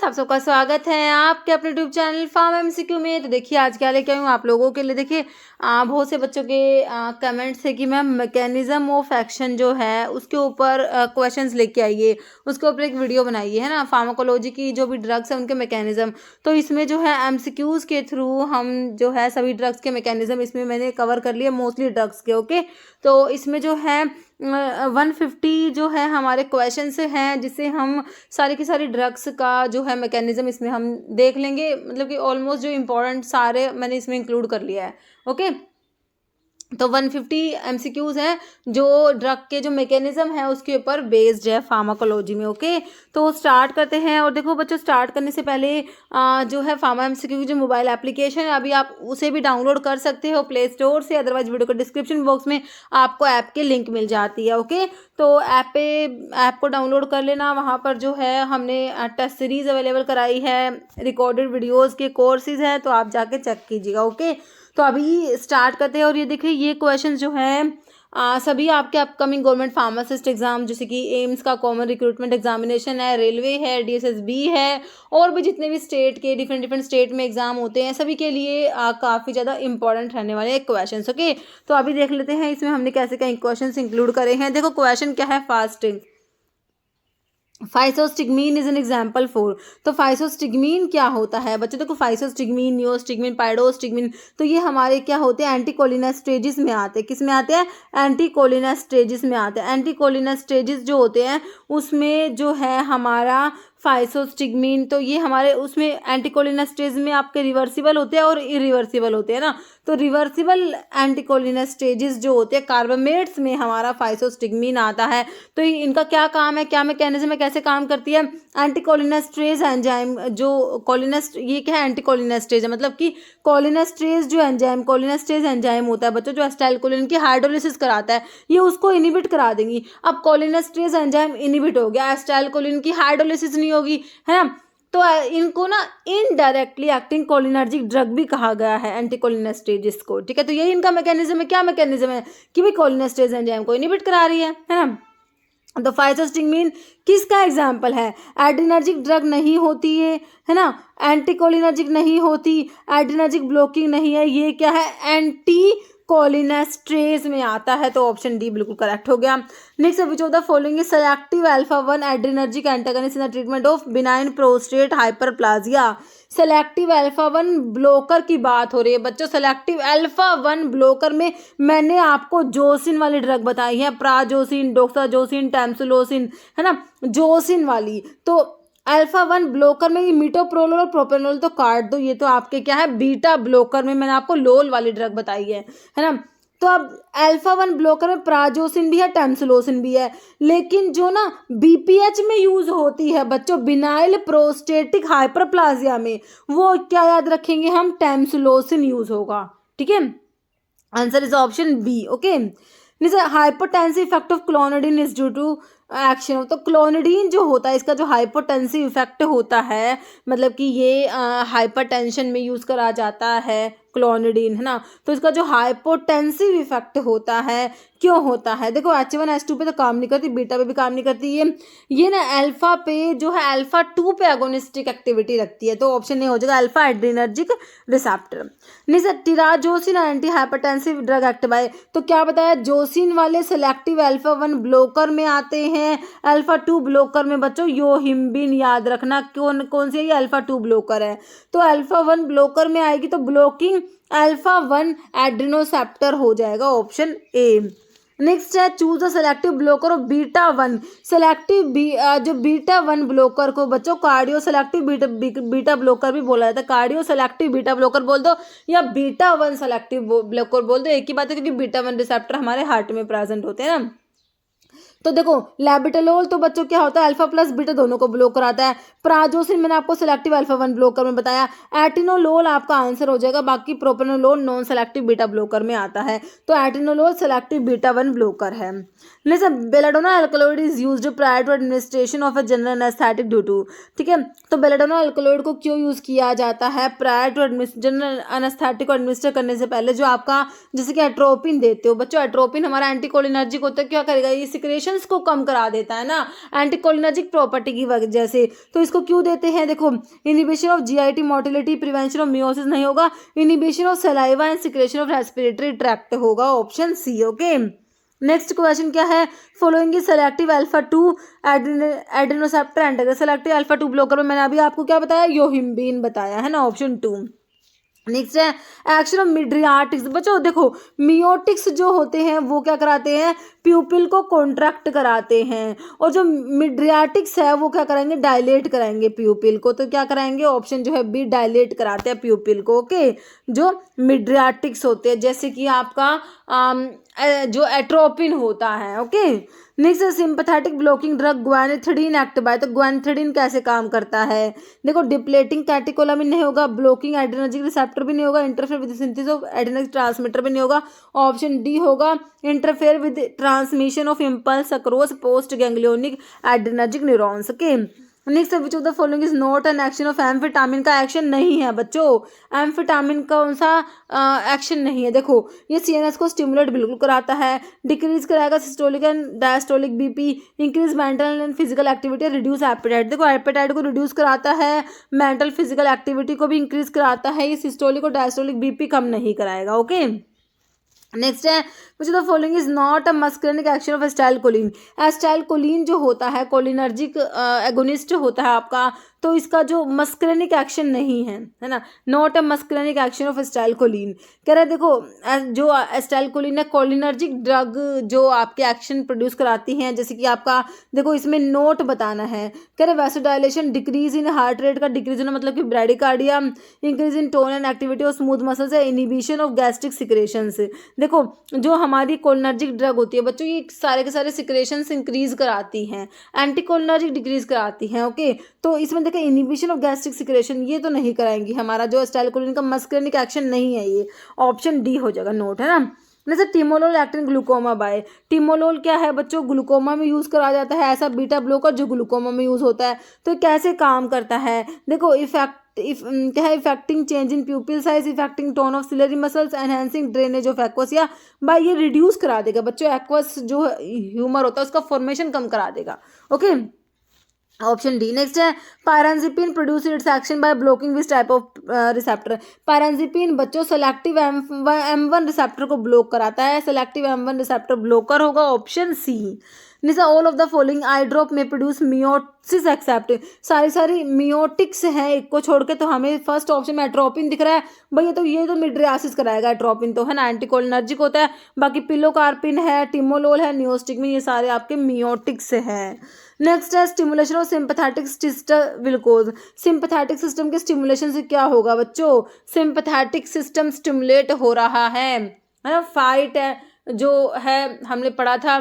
Friends, आप सबका स्वागत है आपके अपने यूट्यूब चैनल फार्म एमसीक्यू में। तो देखिए आज क्या लेके आई हूँ आप लोगों के लिए। देखिए बहुत से बच्चों के कमेंट्स है कि मैम मैकेनिज्म ऑफ एक्शन जो है उसके ऊपर क्वेश्चंस लेके आइए, उसके ऊपर एक वीडियो बनाइए, है ना। फार्माकोलॉजी की जो भी ड्रग्स है उनके मैकेनिज्म, तो इसमें जो है एमसीक्यूज के थ्रू हम जो है सभी ड्रग्स के मैकेनिज्म इसमें मैंने कवर कर लिए, मोस्टली ड्रग्स के। ओके, तो इसमें जो है 150 जो है हमारे क्वेश्चंस हैं, जिससे हम सारी की सारी ड्रग्स का जो है मैकेनिज्म इसमें हम देख लेंगे। मतलब कि ऑलमोस्ट जो इम्पोर्टेंट सारे मैंने इसमें इंक्लूड कर लिया है। ओके, तो 150 एमसीक्यूज हैं जो ड्रग के जो मैकेनिज्म है उसके ऊपर बेस्ड है फार्माकोलॉजी में। ओके, तो स्टार्ट करते हैं। और देखो बच्चों, स्टार्ट करने से पहले जो है फार्मा एमसीक्यू की जो मोबाइल एप्लीकेशन है अभी आप उसे भी डाउनलोड कर सकते हो प्ले स्टोर से, अदरवाइज वीडियो के डिस्क्रिप्शन बॉक्स में आपको ऐप की लिंक मिल जाती है। ओके, तो ऐप को डाउनलोड कर लेना। वहाँ पर जो है हमने टेस्ट सीरीज अवेलेबल कराई है, रिकॉर्डेड वीडियोज़ के कोर्सेज हैं, तो आप जाके चेक कीजिएगा। ओके, तो अभी स्टार्ट करते हैं। और ये देखिए ये क्वेश्चन जो है सभी आपके अपकमिंग गवर्नमेंट फार्मासिस्ट एग्जाम, जैसे कि एम्स का कॉमन रिक्रूटमेंट एग्जामिनेशन है, रेलवे है, डीएसएसबी है, और भी जितने भी स्टेट के डिफरेंट स्टेट में एग्जाम होते हैं सभी के लिए काफ़ी ज़्यादा इंपॉर्टेंट रहने वाले क्वेश्चन। ओके, तो अभी देख लेते हैं इसमें हमने कैसे क्या क्वेश्चन इंक्लूड करे हैं। देखो क्वेश्चन क्या है, fasting physostigmine is an example for. तो फाइसोस्टिग्मीन क्या होता है बच्चों? देखो फाइसोस्टिग्मीन, नियोस्टिग्मीन, पाइडोस्टिग्मीन, तो ये हमारे क्या होते हैं, एंटीकोलिनेस्टेजिस में आते हैं। किस में आते हैं? एंटीकोलिनेस्टेजिस में आते हैं। एंटीकोलिनेस्टेजिस जो होते हैं उसमें जो है हमारा फाइसोस्टिग्मीन, तो ये हमारे उसमें एंटीकोलिनेस्टेज में आपके रिवर्सिबल होते हैं और इरिवर्सिबल होते हैं ना। तो रिवर्सिबल एंटीकोलिनेस्टेजिस जो होते हैं कार्बामेट्स में हमारा फाइसोस्टिग्मीन आता है। तो इनका क्या काम है, क्या मैकेनिज्म है, कैसे काम करती है? एंटीकोलिनेस्ट्रेज एंजाइम जो कोलिनेस्ट, ये क्या है, एंटीकोलिनेस्ट्रेज है, मतलब कि कोलिनेस्ट्रेज जो एंजाइम, कोलिनेस्ट्रेज एंजाइम होता है बच्चों जो एसिटाइलकोलिन की हाइड्रोलिसिस कराता है, ये उसको इनिबिट करा देंगी। अब कोलिनेस्ट्रेज एंजाइम इनिबिट हो गया, एसिटाइलकोलिन की हाइड्रोलिसिस नहीं होगी, है ना। तो इनको ना इनडायरेक्टली एक्टिंग कोलिनर्जिक ड्रग भी कहा गया है, एंटीकोलिनेस्टेजिस को। ठीक है, तो यही इनका मैकेनिज्म है। क्या मैकेनिज्म है कि भाई कोलिनेस्टेज एंजाइम को इनिबिट करा रही है ना। तो फाइसोस्टिग्मीन किसका एग्जाम्पल है? एड्रीनर्जिक ड्रग नहीं होती है ना, एंटीकोलिनर्जिक नहीं होती, एड्रीनर्जिक ब्लॉकिंग नहीं है, ये क्या है, एंटी कोलिनेस्ट्रेज में आता है। तो ऑप्शन डी बिल्कुल करेक्ट हो गया। Next, which of the following is selective alpha 1 adrenergic antagonist in the treatment of benign prostate hyperplasia. Selective alpha 1 blocker की बात हो रही है बच्चों। सेलेक्टिव अल्फा 1 ब्लॉकर में मैंने आपको जोसिन वाली ड्रग बताई है, प्राजोसिन, डोक्साजोसिन, टैमसुलोसिन, है ना, जोसिन वाली। तो अल्फा 1 ब्लॉकर में ये मीटोप्रोलोल और प्रोपेनोल तो काट दो, ये तो आपके क्या है, बीटा ब्लॉकर में मैंने आपको लोल वाली ड्रग बताई है ना। तो अब अल्फा 1 ब्लॉकर में प्राजोसिन भी है, टैमसुलोसिन भी है, लेकिन जो ना बीपीएच में यूज होती है बच्चों, बिनाइल प्रोस्टेटिक हाइपरप्लाजिया में, वो क्या याद रखेंगे हम, टैमसुलोसिन यूज होगा। ठीक है, answer is option B. Okay, hypotensive effect of clonidine is due to action. तो क्लोनिडीन जो होता है इसका जो हाइपोटेंसिव इफेक्ट होता है, मतलब कि ये हाइपरटेंशन में यूज करा जाता है क्लोनिडीन, है ना। तो इसका जो हाइपोटेंसिव इफेक्ट होता है, क्यों होता है? देखो H1 H2 पे तो काम नहीं करती, बीटा पे भी काम नहीं करती, ये ना अल्फा पे जो है अल्फा 2 पे एगोनिस्टिक एक्टिविटी रखती है। तो ऑप्शन ए हो जाएगा अल्फा एड्रीनर्जिक रिसेप्टर। नहीं sir, terazosin anti hypertensive drug act by, तो क्या बताया, जोसिन वाले सेलेक्टिव अल्फा 1 ब्लॉकर में आते हैं, अल्फा 2 ब्लॉकर में बच्चों योहिम्बिन याद रखना। कौन सी है ये, अल्फा 2 ब्लॉकर है। तो अल्फा 1 ब्लॉकर में आएगी तो ब्लॉकिंग अल्फा 1 एड्रिनोसेप्टर हो जाएगा, ऑप्शन ए। नेक्स्ट है choose the selective blocker of beta 1। Selective जो बीटा 1 ब्लॉकर को बच्चों कार्डियो सेलेक्टिव बीटा ब्लॉकर भी बोला जाता है। कार्डियो सेलेक्टिव बीटा ब्लॉकर बोल दो या बीटा 1 सेलेक्टिव ब्लॉकर बोल दो, एक ही बात है, क्योंकि बीटा 1 रिसेप्टर हमारे हार्ट में प्रेजेंट होते हैं ना। तो देखो लैबिटलोल तो बच्चों क्या होता है, अल्फा प्लस बीटा दोनों को ब्लॉक कराता है। प्राजोसिन मैंने आपको सेलेक्टिव अल्फा 1 ब्लॉकर में बताया। एटिनोलोल आपका आंसर हो जाएगा, बाकी propranolol non selective beta blocker में आता है। तो एटिनोलोल सेलेक्टिव बीटा 1 ब्लॉकर है। Listen, belladonna alkaloid is used prior to administration of a general anaesthetic due to. ठीक है, तो बेलाडोना अल्कलॉइड को क्यों यूज किया जाता है प्रायर टू जनरल एनेस्थेटिक को एडमिनिस्टर करने से पहले? जो आपका जैसे कि एट्रोपिन देते हो बच्चों, एट्रोपिन हमारा एंटीकोलिनर्जिक होता है, क्या करेगा, ये सिक्रेशन सिक्रेशंस को कम करा देता है ना, एंटीकोलिनर्जिक प्रॉपर्टी की वजह से। तो इसको क्यों देते हैं, देखो inhibition of GIT motility, prevention of miosis नहीं होगा, inhibition of saliva and secretion of respiratory tract होगा, option C. Okay, next question क्या है, following is selective alpha 2 adrenoceptor antagonist. Selective alpha 2 blocker में मैंने अभी आपको क्या बताया, योहिम्बीन बताया है ना, ऑप्शन 2। नेक्स्ट है एक्शन ऑफ मिड्रियाटिक्स। बच्चों देखो मियोटिक्स जो होते हैं वो क्या कराते हैं, प्यूपिल को कॉन्ट्रैक्ट कराते हैं, और जो मिड्रियाटिक्स है वो क्या कराएंगे, डायलेट कराएंगे प्यूपिल को। तो क्या कराएंगे, ऑप्शन जो है बी, डायलेट कराते हैं प्यूपिल को। ओके, जो मिड्रियाटिक्स होते हैं, जैसे कि आपका जो एट्रोपिन होता है। Okay, next sympathetic blocking drug guanethidine act by. तो ग्वानिथिडीन कैसे काम करता है, देखो डिप्लेटिंग कैटेकोलामिन नहीं होगा, ब्लॉकिंग एड्रेनर्जिक रिसेप्टर भी नहीं होगा, interfere with synthesis of adrenergic transmitter भी नहीं होगा, ऑप्शन डी होगा, interfere with transmission of impulse across post ganglionic adrenergic neurons. Okay, next which of the following is not an action of amphetamine. का action नहीं है बच्चों, amphetamine कौन सा एक्शन नहीं है, देखो ये सीएनएस को स्टिमुलेट बिल्कुल कराता है, डिक्रीज कराएगा systolic and diastolic BP, increase mental and physical activity, reduce appetite. देखो एपेटाइट को रिड्यूस कराता है, मेंटल फिजिकल एक्टिविटी को भी इंक्रीज कराता है, ये सिस्टोलिक और डायस्टोलिक बीपी कम नहीं कराएगा। ओके, नेक्स्ट है which of the following is not a muscarinic action of acetylcholine. Acetylcholine जो होता है कोलिनर्जिक एगोनिस्ट होता है आपका, तो इसका जो मस्करेनिक एक्शन नहीं है ना, not a muscarinic action of acetylcholine. कह रहे देखो जो एस्टाइलकोलिन है कोलिनर्जिक ड्रग जो आपके एक्शन प्रोड्यूस कराती हैं, जैसे कि आपका देखो इसमें नोट बताना है, कह रहे vasodilation, decrease in heart rate का डिक्रीज होना मतलब कि bradycardia, increase in tone and activity of smooth muscles है, इनिबिशन ऑफ गैस्ट्रिक सिक्रेशंस। देखो जो हमारी कोलिनर्जिक ड्रग होती है बच्चों, ये सारे के सारे सिक्रेशंस इंक्रीज कराती हैं, एंटीकोलिनर्जिक डिक्रीज कराती हैं। ओके, तो इसमें देखो इनिबिशन ऑफ गैस्ट्रिक सिक्रेशन ये तो नहीं कराएंगी, हमारा जो एस्टाइलकोलिन का मस्करेनिक एक्शन नहीं है, ये ऑप्शन डी हो जाएगा, नोट है ना। जैसे timolol acting glaucoma by. Timolol क्या है बच्चों, ग्लूकोमा में यूज करा जाता है, ऐसा बीटा ब्लॉकर जो ग्लूकोमा में यूज होता है। तो कैसे काम करता है, देखो क्या है, affecting change in pupil size, affecting tone of ciliary muscles, enhancing drainage of aqueous. By ये रिड्यूस करा देगा बच्चों, एक्वस जो ह्यूमर होता है उसका फॉर्मेशन कम करा देगा। Okay, option D. नेक्स्ट है pirenzepine produce its action by blocking which type of receptor. Pirenzepine बच्चों सेलेक्टिव M1 रिसेप्टर को ब्लॉक कराता है, सेलेक्टिव M1 रिसेप्टर ब्लॉकर होगा, option C. Nisha all of the following eye drop में produce miosis except. सारी miotics हैं एक को छोड़ के, तो हमें फर्स्ट ऑप्शन में एट्रोपिन दिख रहा है भैया, तो ये तो मिड्रियासिस कराएगा एट्रोपिन, तो है ना एंटीकोलिनर्जिक होता है। बाकी पिलोकार्पिन है, टिमोलोल है, नियोस्टिकमिन, ये सारे आपके मियोटिक्स हैं। नेक्स्ट है stimulation of sympathetic system will cause. Sympathetic system के स्टिमुलेशन से क्या होगा बच्चों, सिंपैथेटिक सिस्टम स्टिमुलेट हो रहा है ना, फाइट है जो है हमने पढ़ा था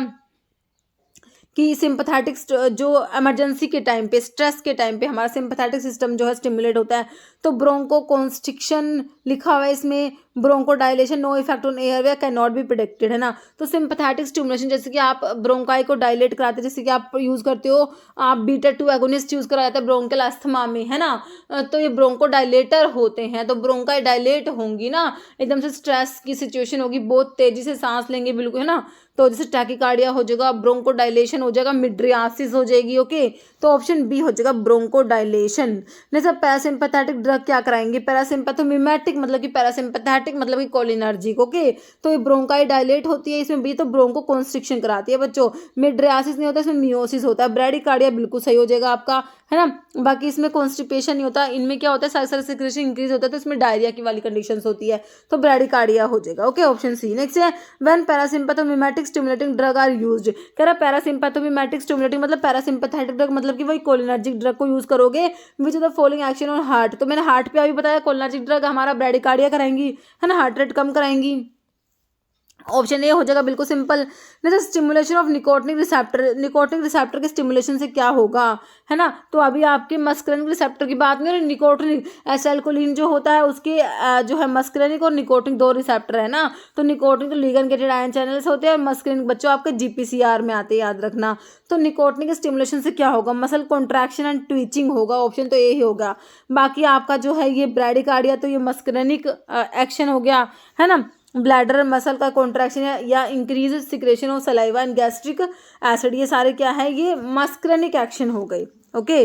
कि सिंपैथेटिक जो इमरजेंसी के टाइम पे, स्ट्रेस के टाइम पे हमारा सिंपैथेटिक सिस्टम जो है स्टिमुलेट होता है। तो ब्रोंको कॉन्स्ट्रिक्शन लिखा हुआ है इसमें, bronchodilation no effect on airway can not be predicted, है ना। तो सिंपैथेटिक स्टिमुलेशन जैसे कि आप ब्रोंकाई को डायलेट कराते हैं, जैसे कि आप यूज़ करते हो, आप बीटा 2 एगोनिस्ट यूज़ करा जाता है ब्रोंकल अस्थमा में, है ना। तो ये ब्रोंको डायलेटर होते हैं, तो ब्रोंकाई डायलेट होंगी ना, एकदम से स्ट्रेस की सिचुएशन होगी, बहुत तेजी से सांस लेंगे बिल्कुल, है ना, तो जैसे टैकीकार्डिया हो जाएगा, ब्रोंको डायलेशन हो जाएगा, मिड्रियासिस हो जाएगी। ओके, तो ऑप्शन बी हो जाएगा ब्रोंको डायलेशन। नहीं सर पैरासिम्पैथेटिक ड्रग क्या कराएंगे, पैरासिम्पैथोमिमेटिक मतलब कि पैरासिम्पैथेटिक मतलब कि कोलिनर्जिक। ओके, तो ये ब्रोंकाई डायलेट होती है, इसमें भी तो ब्रोंको कॉन्स्ट्रिक्शन कराती है बच्चों, मिड्रियासिस नहीं होता, इसमें मियोसिस होता है। ब्रैडिकार्डिया बिल्कुल सही हो जाएगा आपका, है ना। बाकी इसमें कॉन्स्टिपेशन नहीं होता, इनमें क्या होता है सारे सिक्रेशन इंक्रीज होता है, तो इसमें डायरिया की वाली कंडीशंस होती है, तो ब्रैडिकार्डिया हो जाएगा। Okay, option C. नेक्स्ट है when parasympathomimetic stimulating drug are used. कह रहा पैरासिम्पैथोमिमेटिक स्टिमुलेटिंग मतलब पैरासिम्पैथेटिक ड्रग मतलब कि वही कोलिनर्जिक ड्रग को यूज करोगे which of the following action on heart. तो मैंने हार्ट पे अभी बताया कोलिनर्जिक ड्रग हमारा ब्रैडिकार्डिया कराएंगी, है ना, हार्ट रेट कम कराएंगी, ऑप्शन ए हो जाएगा बिल्कुल सिंपल। जैसे stimulation of nicotinic receptor, nicotinic receptor के स्टिमुलेशन से क्या होगा, है ना। तो अभी आपके मस्करेनिक रिसेप्टर की बात नहीं हो रही, निकोटिनिक एसिटाइलकोलिन जो होता है उसके जो है मस्करेनिक और निकोटिनिक दो रिसेप्टर है ना। तो निकोटिनिक तो लिगैंड गेटेड आयन चैनल्स होते हैं और मस्करेनिक बच्चों आपके जीपीसीआर में आते हैं, याद रखना। तो निकोटिनिक स्टिमुलेशन से क्या होगा, मसल कॉन्ट्रैक्शन एंड ट्विचिंग होगा, ऑप्शन तो ए ही होगा। बाकी आपका जो है ये ब्रैडिकार्डिया तो ये मस्करेनिक एक्शन हो गया, है ना। ब्लैडर मसल का कॉन्ट्रैक्शन या increase secretion of saliva and gastric acid, ये सारे क्या है, ये मस्करेनिक एक्शन हो गई। ओके,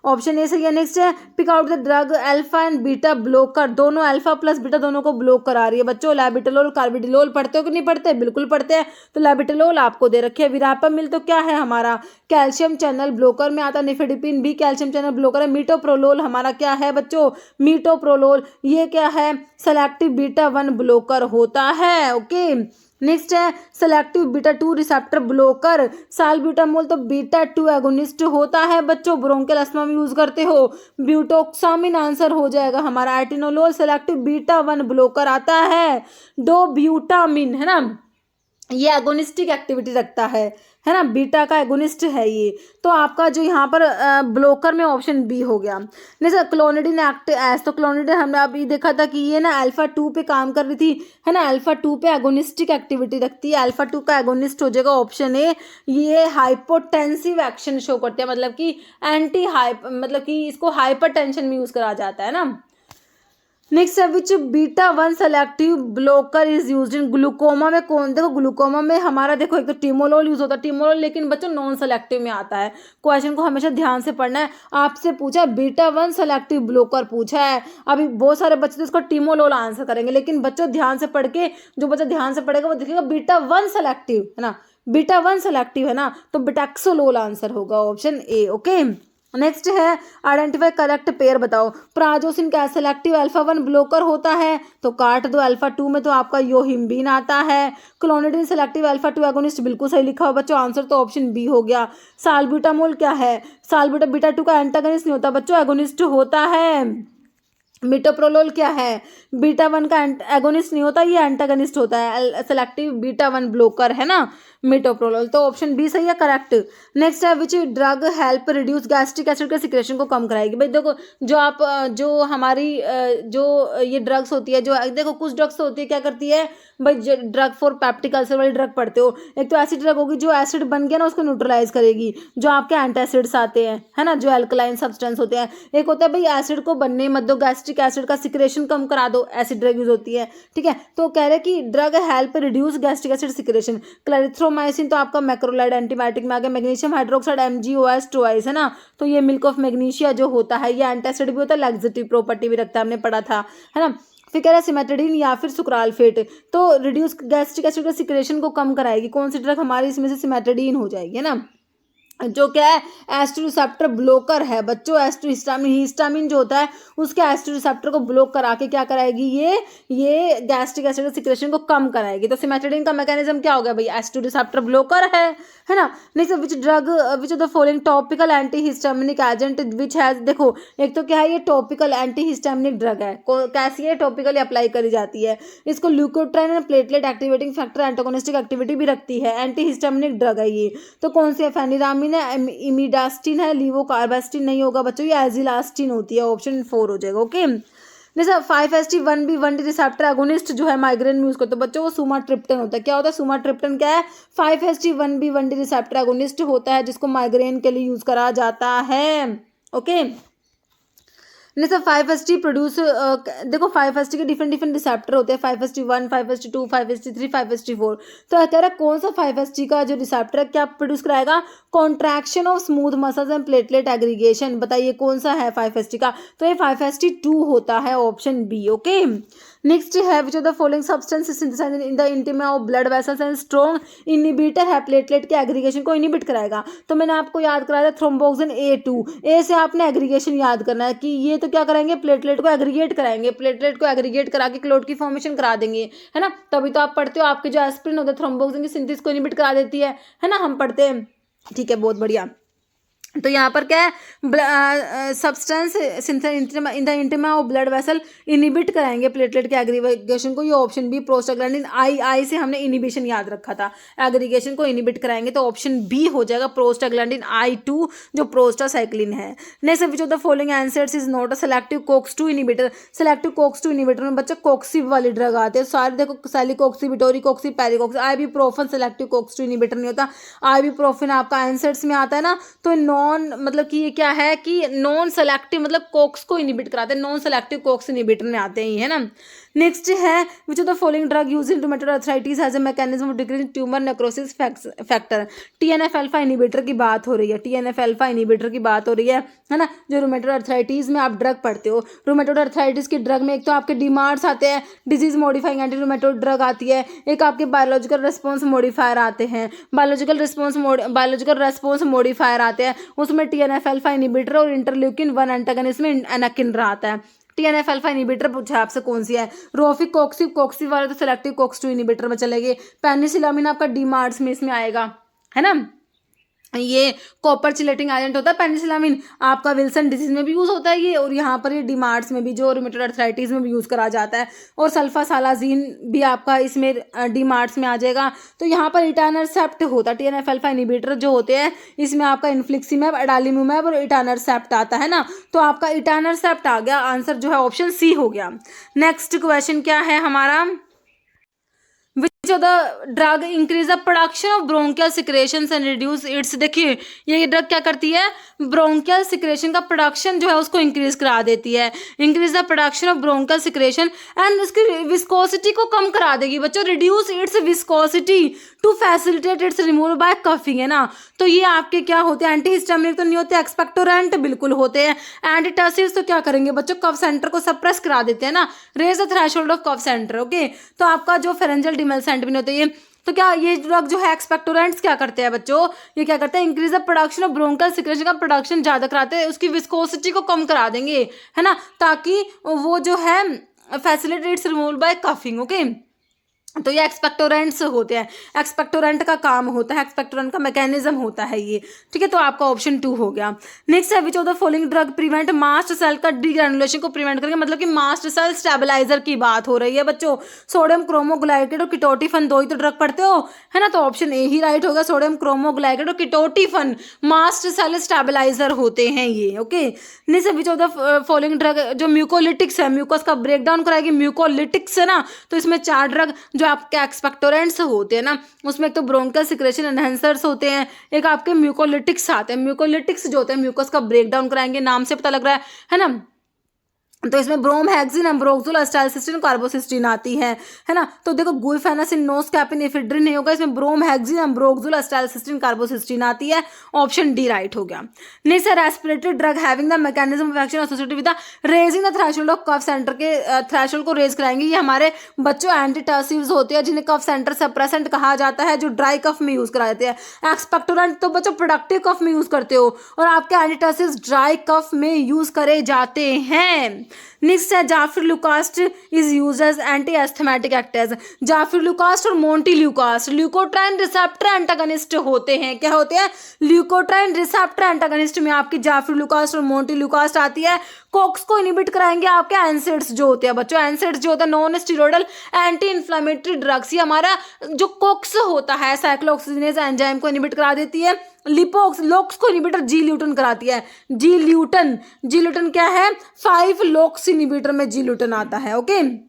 ऑप्शन ए सही है। नेक्स्ट है pick out the drug alpha and beta blocker, दोनों अल्फा प्लस बीटा दोनों को ब्लॉक करा रही है। बच्चों लैबिटोलोल कार्बिडिलोल पढ़ते हो कि नहीं पढ़ते? बिल्कुल पढ़ते हैं। तो लैबिटोलोल आपको दे रखे है। विरापामिल तो क्या है हमारा कैल्शियम चैनल ब्लोकर में आता है। निफेडिपिन भी कैल्शियम चैनल ब्लोकर है। मीटोप्रोलोल हमारा क्या है बच्चों? मीटोप्रोलोल, ये क्या है? सेलेक्टिव बीटा 1 ब्लोकर होता है। ओके, नेक्स्ट है selective beta 2 receptor blocker. Salbutamol तो बीटा 2 एगोनिस्ट होता है बच्चों, ब्रोंकियल अस्थमा में यूज करते हो। ब्यूटोक्सामिन आंसर हो जाएगा हमारा। एटिनोलोल सेलेक्टिव बीटा 1 ब्लोकर आता है। दो ब्यूटामिन है ना, ये एगोनिस्टिक एक्टिविटी रखता है ना, बीटा का एगोनिस्ट है ये। तो आपका जो यहाँ पर ब्लोकर में ऑप्शन बी हो गया। जैसे क्लोनिडिन एक्ट एस, तो क्लोनिडिन हमने अभी देखा था कि ये ना अल्फा 2 पे काम कर रही थी, है ना, अल्फा 2 पे एगोनिस्टिक एक्टिविटी रखती है। अल्फा 2 का एगोनिस्ट हो जाएगा ऑप्शन ए। ये हाइपोटेंसिव एक्शन शो करते हैं, मतलब कि मतलब कि इसको हाइपर टेंशन में यूज करा जाता है ना। नेक्स्ट है which beta 1 selective blocker is used in glaucoma में कौन? देखो ग्लूकोमा में हमारा देखो एक तो टिमोलोल यूज होता है, टिमोलोल लेकिन बच्चों नॉन सेलेक्टिव में आता है। क्वेश्चन को हमेशा ध्यान से पढ़ना है। आपसे पूछा बीटा 1 सेलेक्टिव ब्लोकर पूछा है, अभी बहुत सारे बच्चे तो इसको टिमोलोल आंसर करेंगे, लेकिन बच्चों ध्यान से पढ़ के, जो बच्चा ध्यान से पढ़ेगा वो देखेगा बीटा 1 सेलेक्टिव है ना, बीटा 1 सेलेक्टिव है ना, तो बिटैक्सोलोल आंसर होगा ऑप्शन ए। ओके, नेक्स्ट है आइडेंटिफाई करेक्ट पेयर बताओ। प्राजोसिन का सेलेक्टिव अल्फा 1 ब्लोकर होता है, तो काट दो। अल्फा 2 में तो आपका योहिम्बिन आता है। क्लोनिडिन सेलेक्टिव अल्फा 2 एगोनिस्ट, बिल्कुल सही लिखा हो बच्चों, आंसर तो ऑप्शन बी हो गया। साल्ब्यूटामोल क्या है? साल्ब्यूटा बीटा 2 का एंटागनिस्ट नहीं होता बच्चों, एगोनिस्ट होता है। मीटोप्रोलोल क्या है? बीटा 1 का एगोनिस्ट नहीं होता, ये एंटागनिस्ट होता है। सेलेक्टिव बीटा 1 ब्लोकर है ना मीटोप्रोलोल, तो ऑप्शन बी सही है करेक्ट। नेक्स्ट है which drug help reduce gastric acid के सिक्रेशन को कम कराएगी। भाई देखो जो हमारी जो ये ड्रग्स होती है, जो देखो कुछ ड्रग्स होती है क्या करती है भाई, ड्रग फॉर पैप्टिक अल्सर वाली ड्रग पढ़ते हो, एक तो ऐसी ड्रग होगी जो एसिड बन गया ना उसको न्यूट्रलाइज करेगी, जो आपके एंटासिड्स आते हैं है ना, जो एल्कलाइन सब्सटेंस होते हैं। एक होता है भाई एसिड को बनने मत दो, गैस्ट्रिक एसिड का सिक्रेशन कम करा दो, एसिड ड्रग यूज होती है। ठीक है, तो कह रहे कि drug help reduce gastric acid secretion. Clarithromycin तो आपका मैक्रोलाइड एंटीबायोटिक में आ गया। मैग्नीशियम हाइड्रोक्साइड MgOS ट्वाइस है ना, तो ये मिल्क ऑफ मैग्नीशिया जो होता है, ये एंटासिड भी होता है, लैक्सेटिव प्रॉपर्टी भी रखता है, हमने पढ़ा था है ना। फिर कह रहा है सिमेट्रिडिन या फिर सुक्राल्फेट, तो रिड्यूस गैस्ट्रिक एसिड का सिक्रेशन को कम कराएगी। कौन सी ड्रग हमारी इसमें से सिमेट्रिडिन हो जाएगी है ना, जो क्या है एस्ट्रो रिसेप्टर ब्लोकर है बच्चों। एस्ट्रो हिस्टामिन जो होता है उसके एस्ट्रो रिसेप्टर को ब्लॉक करा के क्या कराएगी, ये गैस्ट्रिक एसिड सिक्रेशन को कम कराएगी। तो सिमेट्रिडिन का मैकेनिज्म क्या हो गया भाई, एस्ट्रो रिसेप्टर ब्लोकर है ना। Next which drug which of the following topical anti histaminic agent which has, देखो एक तो क्या है ये टॉपिकल एंटी हिस्टामिनिक ड्रग है, कैसी है, टॉपिकली अप्लाई करी जाती है। इसको leukotriene and platelet activating factor antagonistic activity भी रखती है, एंटी हिस्टामिनिक ड्रग है ये। तो कौन सी है, फेनिरामिन है, इमिडास्टिन है, लीवोकार्बास्टिन नहीं होगा बच्चों, ये एजिलास्टिन होती है, ऑप्शन 4 हो जाएगा। ओके, जैसे 5-HT1B1D रिसेप्टर एगोनिस्ट जो है माइग्रेन में यूज करते हैं बच्चों, वो सुमाट्रिप्टन होता है। क्या होता है सुमाट्रिप्टन, क्या है 5-HT1B1D रिसेप्टर एगोनिस्ट होता है, जिसको माइग्रेन के लिए यूज करा जाता है। ओके, नहीं सर 5HT प्रोड्यूस, देखो 5HT के डिफरेंट रिसेप्टर होते हैं, 5HT1, 5HT2, 5HT3, 5HT4। तो कह रहा है कौन सा 5HT का जो रिसेप्टर है क्या प्रोड्यूस कराएगा, contraction of smooth muscles and platelet aggregation. बताइए कौन सा है 5HT का, तो ये 5HT2 होता है, ऑप्शन बी। ओके, नेक्स्ट है which of the following substance synthesised in the intima of blood vessels and strong inhibitor है, प्लेटलेट के एग्रीगेशन को इनिबिट कराएगा। तो मैंने आपको याद कराया था थ्रोम्बोक्सिन A2, ए से आपने एग्रीगेशन याद करना है कि ये तो क्या कराएंगे, प्लेटलेट को एग्रीगेट कराएंगे, प्लेटलेट को एग्रीगेट करा के क्लोट की फॉर्मेशन करा देंगे है ना। तभी तो आप पढ़ते हो, आपके जो एस्पिरिन होता है थ्रोम्बोक्सिन की सिंथेसिस को इनिबिट करा देती है ना, हम पढ़ते हैं। ठीक है, बहुत बढ़िया। तो यहाँ पर क्या है, substance in the intima of blood vessel inhibit कराएंगे प्लेटलेट के एग्रीगेशन को, ये ऑप्शन बी। प्रोस्टाग्लैंडिन आई से हमने इनिबिशन याद रखा था, एग्रीगेशन को इनिबिट कराएंगे, तो ऑप्शन बी हो जाएगा प्रोस्टाग्लैंडिन I2 जो प्रोस्टासाइक्लिन है। Next which of the following answers is not a selective COX-2 inhibitor. Selective COX-2 inhibitor में बच्चा कोक्सिब वाली ड्रग आते हैं सारे, देखो सैलिकोक्सी, विटोरिकोक्सी, पेरिकोक्सी। आइबुप्रोफेन सेलेक्टिव COX-2 इनिबिटर नहीं होता, आइबुप्रोफेन आपका आंसर्स में आता है ना, तो मतलब कि ये क्या है कि नॉन सेलेक्टिव मतलब कोक्स को इनिबिट कराते हैं, नॉन सेलेक्टिव कोक्स इनिबिटर में आते हैं है ना। नेक्स्ट है which of the following drug use in rheumatoid arthritis has a mechanism of decreasing tumour necrosis factor. TNF alpha inhibitor की बात हो रही है, टीएनएफ अल्फा इनहिबिटर की बात हो रही है ना, जो रूमेटॉइड आर्थराइटिस में आप ड्रग पढ़ते हो। रूमेटॉइड आर्थराइटिस की ड्रग में एक तो आपके डीमार्ट्स आते हैं, disease modifying anti rheumatoid drug आती है, एक आपके बायोलॉजिकल रेस्पॉन्स मॉडिफायर आते हैं, बायोलॉजिकल रेस्पॉन्स मॉडिफायर आते हैं, उसमें टीएनएफ अल्फा इनहिबिटर और इंटरल्यूकिन 1 एंटागनिस्ट में एनाकिंड्रा आता है। टीएनएफ अल्फा इनहिबिटर पूछा आपसे कौन सी है, रोफिक कॉक्सी वाले तो सेलेक्टिव कॉक्स 2 इनहिबिटर में चलेंगे। पेनिसिलामिन आपका डीमार्ट्स में इसमें आएगा, है ना, ये कॉपर चिलेटिंग एजेंट होता है पेनिसिलामिन, आपका विल्सन डिजीज में भी यूज होता है ये, और यहाँ पर ये डीमार्ट्स में भी, जो रूमेटॉइड आर्थराइटिस में भी यूज करा जाता है, और सल्फासालाजीन भी आपका इसमें डीमार्ट्स में आ जाएगा। तो यहाँ पर इटानरसेप्ट होता है, टीएनएफ अल्फा इनहिबिटर जो होते हैं इसमें आपका इन्फ्लिक्सिमैब, अडालिम्यूमैब और इटानरसेप्ट आता है ना, तो आपका इटानरसेप्ट आ गया, आंसर जो है ऑप्शन सी हो गया। नेक्स्ट क्वेश्चन क्या है हमारा, विच of the drug increase the production of bronchial secretions and reduce it's. देखिए ये ड्रग क्या करती है, ब्रोंकियल सिक्रेशन का प्रोडक्शन जो है उसको इंक्रीज करा देती है, increase the production of bronchial secretion and उसकी विस्कोसिटी को कम करा देगी बच्चों, reduce its viscosity to facilitate its removal by coughing, है ना। तो ये आपके क्या होते हैं, एंटीहिस्टामिनिक तो नहीं होते, एक्सपेक्टोरेंट बिल्कुल होते हैं। एंटीटसिव्स तो क्या करेंगे बच्चों, कफ सेंटर को सप्रेस करा देते हैं ना, raise the threshold of cough centre. Okay, तो आपका जो फेरेंजियल डिमल्सेंट भी नहीं होते ये, तो क्या ये ड्रग जो है एक्सपेक्टोरेंट्स क्या करते हैं बच्चों, ये क्या करते हैं, increase the production of bronchial secretion का प्रोडक्शन ज्यादा कराते हैं, उसकी विस्कोसिटी को कम करा देंगे, है ना, ताकि वो जो है facilitates removal by coughing. Okay, तो ये एक्सपेक्टोरेंट्स होते हैं, एक्सपेक्टोरेंट का काम होता है, एक्सपेक्टोरेंट का मैकेनिज्म होता है ये, ठीक है। तो आपका ऑप्शन 2 हो गया। नेक्स्ट है which of the following drug prevent mast cell का डीग्रेनुलेशन को प्रिवेंट करके, मतलब कि मास्ट सेल स्टेबलाइजर की बात हो रही है बच्चों। सोडियम क्रोमोग्लाइकेट और किटोटिफन, दो ही तो ड्रग पढ़ते हो, है ना, तो ऑप्शन ए ही राइट होगा, सोडियम क्रोमोग्लाइकेट और किटोटिफन मास्ट सेल स्टेबलाइजर होते हैं ये। Okay, next which of the following drug, जो म्यूकोलिटिक्स है, म्यूकस का ब्रेकडाउन कराएगी, म्यूकोलिटिक्स है ना, तो इसमें 4 ड्रग जो आपके एक्सपेक्टोरेंट्स होते हैं ना, उसमें एक तो ब्रोंकियल सिक्रेशन एनहेंसर्स होते हैं, एक आपके म्यूकोलिटिक्स आते हैं। म्यूकोलिटिक्स जो होते हैं म्यूकस का ब्रेकडाउन कराएंगे, नाम से पता लग रहा है ना, तो इसमें ब्रोमहेक्सिन, एम्ब्रोक्सोल, एस्टाइलसिस्टीन, कार्बोसिस्टीन आती है ना। तो देखो गुइफेनासिन, नोस्कैपिन, एफिड्रिन नहीं होगा, इसमें ब्रोमहेक्सिन, एम्ब्रोक्सोल, एस्टाइलसिस्टीन, कार्बोसिस्टीन आती है, ऑप्शन डी राइट हो गया। नेक्स्ट है respiratory drug having the mechanism of action associated with the raising the threshold of cough centre के थ्रेशोल्ड को रेज कराएंगे। ये हमारे बच्चों एंटीटसिव्स होते हैं जिन्हें कफ सेंटर सप्रेसेंट कहा जाता है, जो ड्राई कफ में यूज करा देते हैं। एक्सपेक्टोरेंट तो बच्चों प्रोडक्टिव कफ में यूज करते हो, और आपके एंटीटसिव्स ड्राई कफ में यूज करे जाते हैं। नेक्स्ट है zafirlukast is used as anti asthmatic actors. Zafirlukast और मोंटील्यूकास्ट ल्यूकोट्राइन रिसेप्टर एंटागनिस्ट होते हैं, क्या होते हैं, ल्यूकोट्राइन रिसेप्टर एंटागनिस्ट में आपकी जाफिरलुकास्ट और मोंटील्यूकास्ट आती है। कोक्स को इनिबिट कराएंगे आपके एनसेड्स जो होते हैं बच्चों, एनसेड्स जो होता है non steroidal anti inflammatory drugs, ये हमारा जो कोक्स होता है साइक्लोऑक्सीजिनेज एंजाइम को इनिबिट करा देती है। लिपोक्स लोक्स को इनिबिटर जी ल्यूटन कराती है, जी ल्यूटन क्या है, 5 लोक्स इनिबिटर में जी ल्यूटन आता है। ओके,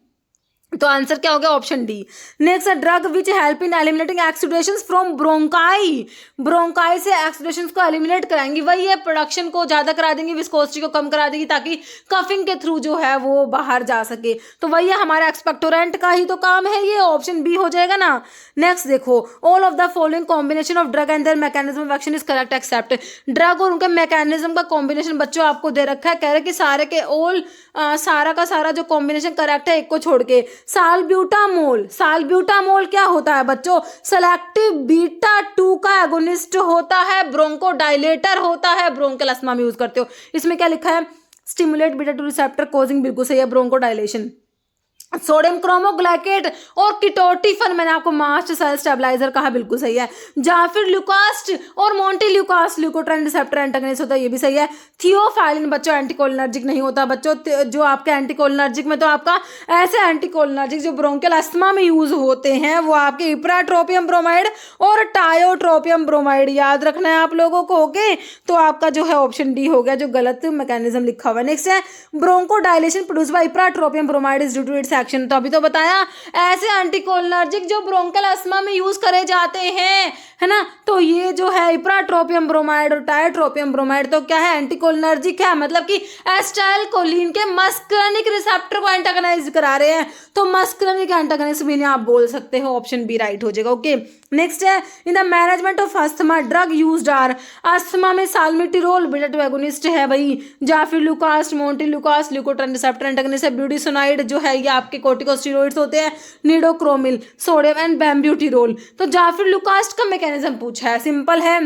तो आंसर क्या हो गया, option D. Next drug which help in eliminating exudations from bronchi, bronchi से एक्सुडेशंस को एलिमिनेट कराएंगी, वही है, प्रोडक्शन को ज्यादा करा देंगी, विस्कोसिटी को कम करा देंगी, ताकि कफिंग के थ्रू जो है वो बाहर जा सके। तो वही है, हमारा एक्सपेक्टोरेंट का ही तो काम है ये, ऑप्शन बी हो जाएगा ना। नेक्स्ट देखो, all of the following combination of drug and their mechanism of action is correct except. Drug और उनके मैकेनिज्म का कॉम्बिनेशन बच्चों आपको दे रखा है, कह रहे कि सारे के ऑल सारा का सारा जो कॉम्बिनेशन करेक्ट है, एक को छोड़ के। साल्ब्यूटामोल क्या होता है बच्चों, सेलेक्टिव बीटा 2 का एगोनिस्ट होता है, ब्रोंकोडाइलेटर होता है, ब्रोंकियल अस्थमा में यूज करते हो। इसमें क्या लिखा है, स्टिमुलेट बीटा 2 रिसेप्टर कॉजिंग, बिल्कुल सही है, ब्रोंकोडाइलेशन। सोडियम क्रोमोग्लाइकेट और किटोटिफन मैंने आपको मास्ट सेल स्टेबलाइजर कहा, बिल्कुल सही है। जाफिरलुकास्ट और मोंटील्यूकास्ट ल्यूकोट्राइन रिसेप्टर एंटागनिस्ट होता है, ये भी सही है। थियोफाइलिन बच्चों एंटीकोलिनर्जिक नहीं होता बच्चों, जो आपके एंटीकोलिनर्जिक में तो आपका ऐसे एंटीकोलिनर्जिक जो ब्रोंकियल अस्थमा में यूज होते हैं वो आपके इप्राट्रोपियम ब्रोमाइड और टायोट्रोपियम ब्रोमाइड, याद रखना है आप लोगों को। ओके, तो आपका जो है ऑप्शन डी हो गया, जो गलत मैकेनिज्म लिखा हुआ है। नेक्स्ट है bronchodilation produced by ipratropium bromide is due to its action, तो अभी तो बताया ऐसे एंटीकोलिनर्जिक जो ब्रोंकल अस्थमा में यूज करे जाते हैं, है ना। तो ये जो है इप्राट्रोपियम ब्रोमाइड और टाइट्रोपियम ब्रोमाइड तो क्या है, एंटीकोलिनर्जिक है, मतलब कि एसिटाइलकोलिन के मस्करनिक रिसेप्टर को एंटागनाइज करा रहे हैं, तो मस्करनिक एंटागनिस्ट भी आप बोल सकते हो, ऑप्शन बी राइट हो जाएगा। ओके, नेक्स्ट है in the management of asthma drug used are, asthma में साल्मिटिरोल बीटा 2 एगोनिस्ट है भाई, zafirlukast, montelukast, leukotriene receptor antagonist है, ब्यूटिसोनाइड जो है ये आपके कोर्टिकोस्टेरॉइड्स होते हैं, निडोक्रोमिल, सोडियम एंड बेम्ब्यूटिरोल। तो जाफिलुकास्ट का मैकेनिज्म पूछा है, सिंपल है,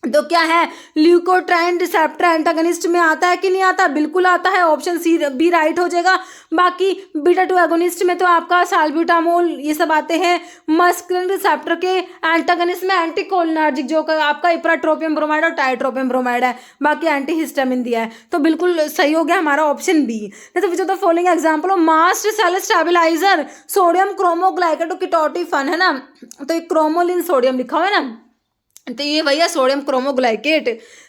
तो क्या है ल्यूकोट्राइन रिसेप्टर एंटागनिस्ट में आता है कि नहीं आता, बिल्कुल आता है, ऑप्शन सी बी राइट हो जाएगा। बाकी बीटा 2 एगोनिस्ट में तो आपका साल्ब्यूटामोल ये सब आते हैं, मस्करिन रिसेप्टर के एंटागनिस्ट में एंटीकोलिनर्जिक जो आपका इप्राट्रोपियम ब्रोमाइड और टाइट्रोपियम ब्रोमाइड है, बाकी एंटीहिस्टामिन दिया है, तो बिल्कुल सही हो गया हमारा ऑप्शन बी। तो which of the following example of mast cell stabiliser, sodium cromoglycate ketotifen है ना, तो ये क्रोमोलिन सोडियम लिखा हुआ है ना, तो ये भैया सोडियम क्रोमोग्लाइकेट।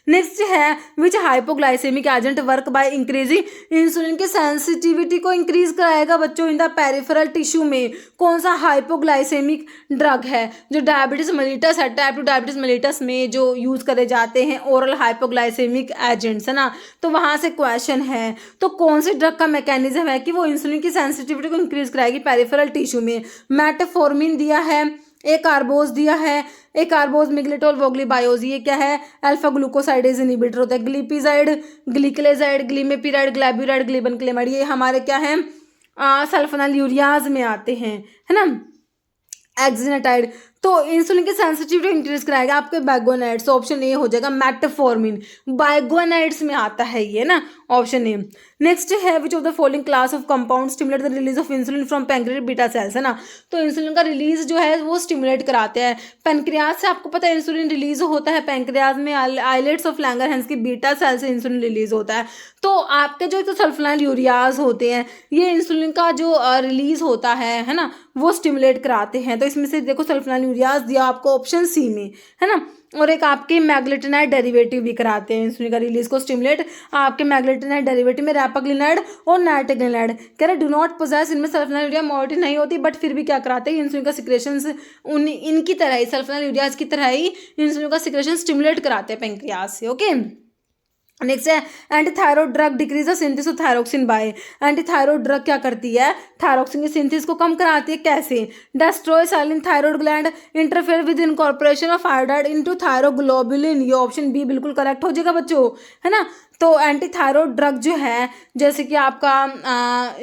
नेक्स्ट है which hypoglycemic agent work by increasing insulin के सेंसिटिविटी को इंक्रीज कराएगा बच्चों इन द पेरिफेरल टिश्यू में, कौन सा हाइपोग्लाइसेमिक ड्रग है जो डायबिटीज मेलिटस है, टाइप 2 डायबिटीज मेलिटस में जो यूज करे जाते हैं ओरल हाइपोग्लाइसेमिक एजेंट्स, है ना। तो वहां से क्वेश्चन है, तो कौन से ड्रग का मैकेनिज्म है कि वो इंसुलिन की सेंसिटिविटी को इंक्रीज कराएगी पेरिफेरल टिश्यू में, मेटाफॉर्मिन दिया है, एक कार्बोज दिया है, एक कार्बोज मिग्लेटोल वोग्लीबायोज, ये क्या है अल्फा ग्लूकोसाइडेज इनहिबिटर होता है, ग्लिपिजाइड, ग्लिकलेजाइड, ग्लिमेपिराइड, ग्लैब्यूराइड, ग्लिबनक्लेमाइड, ये हमारे क्या है सल्फोनाइल यूरियाज में आते हैं, है ना। एक्जिनाटाइड, तो इंसुलिन की सेंसिटिविटी इंक्रीज कराएगा आपके बाइगोनाइड्स, ऑप्शन ए हो जाएगा मेटाफॉर्मिन, बाइगोनाइड्स में आता है ये ना, ऑप्शन ए। नेक्स्ट है which of the following class of compound stimulate the release of insulin from pancreatic beta cells, है ना। तो इंसुलिन का रिलीज जो है वो स्टिमुलेट कराते हैं पैंक्रियाज से, आपको पता है इंसुलिन रिलीज होता है पैंक्रियाज में, आइलेट्स ऑफ लैंगरहैंस की बीटा सेल से इंसुलिन रिलीज होता है। तो आपके जो तो सल्फोनाइल यूरियाज होते हैं ये इंसुलिन का जो रिलीज होता है ना, वो स्टिमुलेट कराते हैं। तो इसमें से देखो सल्फोनाइल यूरियाज दिया आपको ऑप्शन सी में, है ना। और एक आपके मैग्लेटिनाइड डेरिवेटिव भी कराते हैं इंसुलिन का रिलीज को स्टिमुलेट, आपके मैग्लेटिनाइड डेरिवेटिव में रैपाग्लिनाइड और नाइट्रोग्लिनाइड, कह रहे डू नॉट पोजेस, इनमें सल्फोनाइल यूरिया मोइटी नहीं होती, बट फिर भी क्या कराते हैं इंसुलिन का सिक्रेशन इनकी तरह ही, सल्फोनाइल यूरियाज की तरह ही इंसुलिन का सिक्रेशन स्टिमुलेट कराते हैं पैंक्रियाज से। ओके, नेक्स्ट है antithyroid drug decrease the synthesis of thyroxine by, antithyroid drug क्या करती है, थायरोक्सिन की सिंथेसिस को कम कराती है, कैसे, destroy cell in thyroid gland, interfere with incorporation of iodide into thyroglobulin, ये ऑप्शन बी बिल्कुल करेक्ट हो जाएगा बच्चों, है ना। तो एंटीथायरॉइड ड्रग जो है जैसे कि आपका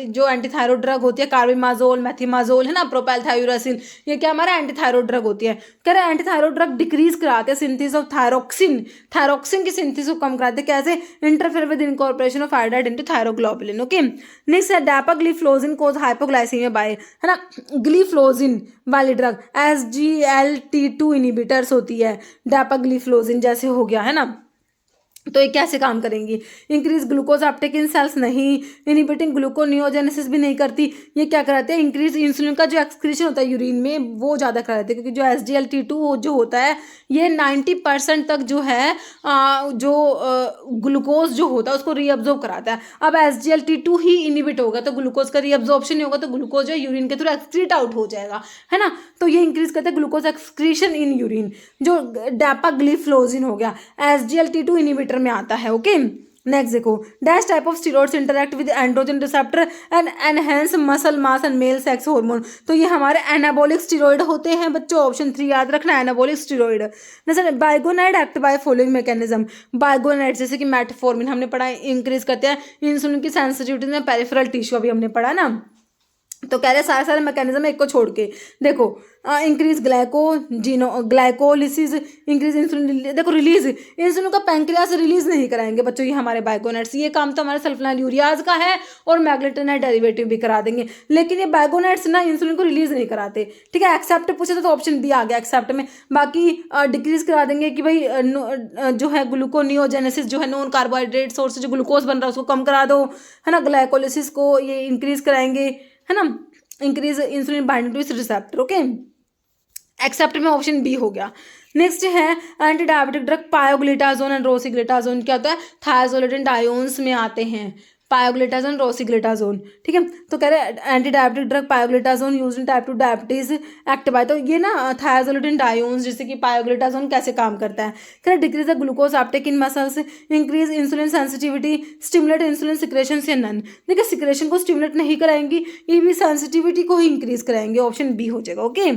जो एंटीथायरॉइड ड्रग होती है कार्बिमाजोल, मेथिमाजोल, है ना, प्रोपेलथायोरेसिल, ये क्या हमारा एंटीथायरॉइड ड्रग होती है। कह रहे हैं एंटीथायरॉइड ड्रग डिक्रीज कराते हैं सिंथेसिस ऑफ थायरोक्सिन, थायरोक्सिन की सिंथेसिस को कम कराते हैं, कैसे, interfere with incorporation of iodide into thyroglobulin. Okay, next है डापाग्लिफ्लोजिन कोज हाइपोग्लाइसीमिया बाय, है ना, ग्लिफ्लोजिन वाली ड्रग SGLT2 इनहिबिटर्स होती है, डापाग्लिफ्लोजिन जैसे हो गया, है ना। तो ये कैसे काम करेंगी, इंक्रीज ग्लूकोज अपटेक इन सेल्स नहीं, इनहिबिटिंग ग्लूकोनियोजेनेसिस भी नहीं करती, ये क्या कराते हैं इंक्रीज इंसुलिन का जो एक्सक्रीशन होता है यूरिन में वो ज़्यादा कराते हैं, क्योंकि जो SGLT2 जो होता है ये 90% तक जो है जो ग्लूकोज जो होता है उसको रीअब्जॉर्ब कराता है। अब SGLT2 ही इनहिबिट होगा तो ग्लूकोज का रीअब्जॉर्प्शन नहीं होगा, तो ग्लूकोज जो यूरिन के थ्रू एक्सक्रीट आउट हो जाएगा, है ना। तो ये इंक्रीज करता है ग्लूकोज एक्सक्रीशन इन यूरिन, जो डापाग्लिफ्लोजिन हो गया SGLT2 इनहिबिटर में आता है। ओके, नेक्स्ट देखो dash type of steroids interact with androgen receptor and enhance muscle mass and male sex hormone, तो ये हमारे एनाबॉलिक स्टीरॉइड होते हैं बच्चों, ऑप्शन 3 याद रखना, एनाबॉलिक स्टीरॉइड। जैसे बाइगोनाइड एक्ट बाय फॉलोइंग मैकेनिज्म, बाइगोनाइड जैसे कि मेटफॉर्मिन हमने पढ़ा इंक्रीज करते हैं इंसुलिन की सेंसिटिविटी में पेरिफेरल टिश्यू, अभी हमने पढ़ा ना। तो कह रहे सारे सारे मैकेनिज्म एक को छोड़ के देखो इंक्रीज ग्लाइकोलिसिस, इंक्रीज इंसुलिन, देखो रिलीज इंसुलिन का पैंक्रियाज रिलीज नहीं कराएंगे बच्चों ये हमारे बाइगोनाइड्स, ये काम तो हमारे सल्फोनाइल यूरियाज का है और मैग्लेटिनाइड डेरिवेटिव भी करा देंगे, लेकिन ये बाइगोनाइड्स ना इंसुलिन को रिलीज नहीं कराते। ठीक है, एक्सेप्ट पूछे तो ऑप्शन बी आ गया एक्सेप्ट में, बाकी डिक्रीज करा देंगे कि भाई जो है ग्लूकोनियोजेनेसिस जो है नॉन कार्बोहाइड्रेट सोर्स से जो ग्लूकोज बन रहा है उसको कम करा दो, है ना, ग्लाइकोलिसिस को ये इंक्रीज कराएंगे, है ना, इंक्रीज इंसुलिन बाइंडिंग टू इस रिसेप्टर। ओके, एक्सेप्ट में ऑप्शन बी हो गया। नेक्स्ट है anti diabetic drug pioglitazone and rosiglitazone, क्या होता है थायाजोलिडेंट आयोन्स में आते हैं, पायोग्लिटाजोन, रोसिग्लिटाजोन। ठीक है, तो कह रहे हैं anti diabetic drug pioglitazone used in type 2 diabetes act by, तो ये ना थायाजोलिडिन डायोन्स जैसे कि पायोग्लिटाजोन कैसे काम करता है। कह रहे decrease the glucose uptake in muscles, increase insulin sensitivity, stimulate insulin secretion से नन। देखिए सिक्रेशन को स्टिमुलेट नहीं कराएंगी, ये भी सेंसिटिविटी को ही इंक्रीज कराएंगे, ऑप्शन बी हो जाएगा। ओके,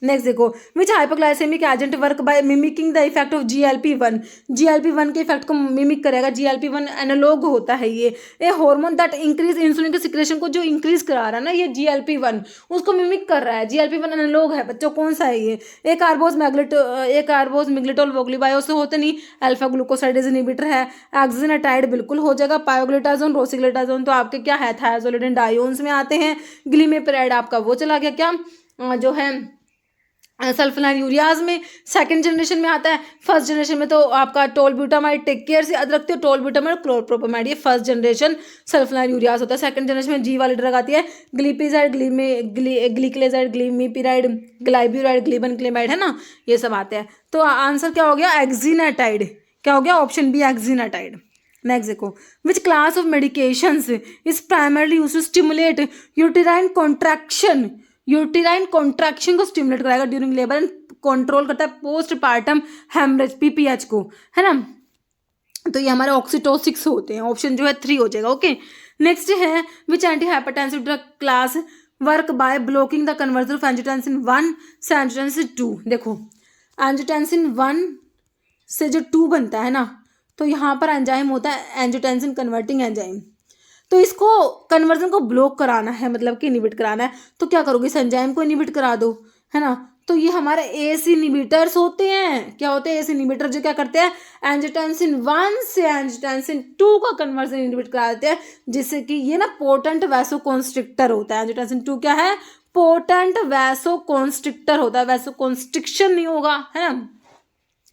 नेक्स्ट देखो, which hypoglycemic agent work by mimicking the effect of GLP-1, GLP-1 के इफेक्ट को मिमिक करेगा। GLP-1 एनालॉग होता है ये हार्मोन दैट इंक्रीज इंसुलिन के सिक्रेशन को जो इंक्रीज करा रहा है ना, ये GLP-1 उसको मिमिक कर रहा है। GLP-1 एनालॉग है बच्चों, कौन सा है ये? एक कार्बोज मैग्नेटोल वोग्लीबायो से होते नहीं, अल्फा ग्लूकोसाइडेज इनहिबिटर है, एक्सिनाटाइड बिल्कुल हो जाएगा, पायोग्लिटाजोन, रोसिग्लिटाजोन तो आपके क्या है, थायाजोलिडिन डायोन्स में आते हैं। ग्लीमेपेराइड आपका वो चला गया क्या, जो है सल्फोनाइल यूरियाज में सेकंड जनरेशन में आता है। फर्स्ट जनरेशन में तो आपका टोलब्यूटामाइड, टेक केयर से याद रखते हो, टोलब्यूटामाइड, क्लोरप्रोपामाइड, ये फर्स्ट जनरेशन सल्फोनाइल यूरियाज होता है। सेकंड जनरेशन में जी वाली ड्रग आती है, ग्लिपिजाइड, ग्लिकलेजाइड, ग्लीमीपिराइड, ग्लाइब्यूराइड, ग्लिबनक्लेमाइड, है ना, ये सब आते हैं। तो आंसर क्या हो गया, एक्जिनाटाइड। क्या हो गया, ऑप्शन बी एक्जिनाटाइड। नेक्स्ट देखो, which class of medications is primarily used to stimulate uterine contraction, uterine contraction को स्टिमुलेट कराएगा ड्यूरिंग लेबर एंड कंट्रोल करता है पोस्ट पार्टम हेमरेज, PPH को, है ना। तो ये हमारे ऑक्सीटोसिक्स होते हैं, ऑप्शन जो है 3 हो जाएगा। ओके, नेक्स्ट है विच anti hypertensive drug class work by blocking the conversion of angiotensin 1 से एंजियोटेंसिन 2। देखो एंजियोटेंसिन 1 से जो 2 बनता है ना, तो यहाँ पर एंजाइम होता है एंजियोटेंसिन कन्वर्टिंग एंजाइम, तो इसको कन्वर्जन को ब्लॉक कराना है, मतलब कि इनिबिट कराना है। तो क्या करोगे, इस एंजाइम को इनिबिट करा दो, है ना। तो ये हमारे एस इनिबिटर्स होते हैं। क्या होते हैं, एस इनिबिटर, जो क्या करते हैं एंजियोटेंसिन 1 से एंजियोटेंसिन 2 का कन्वर्जन इनिबिट करा देते हैं, जिससे कि ये ना पोटेंट वैसोकॉन्स्ट्रिक्टर होता है। एंजियोटेंसिन 2 क्या है, पोटेंट वैसोकॉन्स्ट्रिक्टर होता है, वैसोकॉन्स्ट्रिक्शन नहीं होगा, है ना।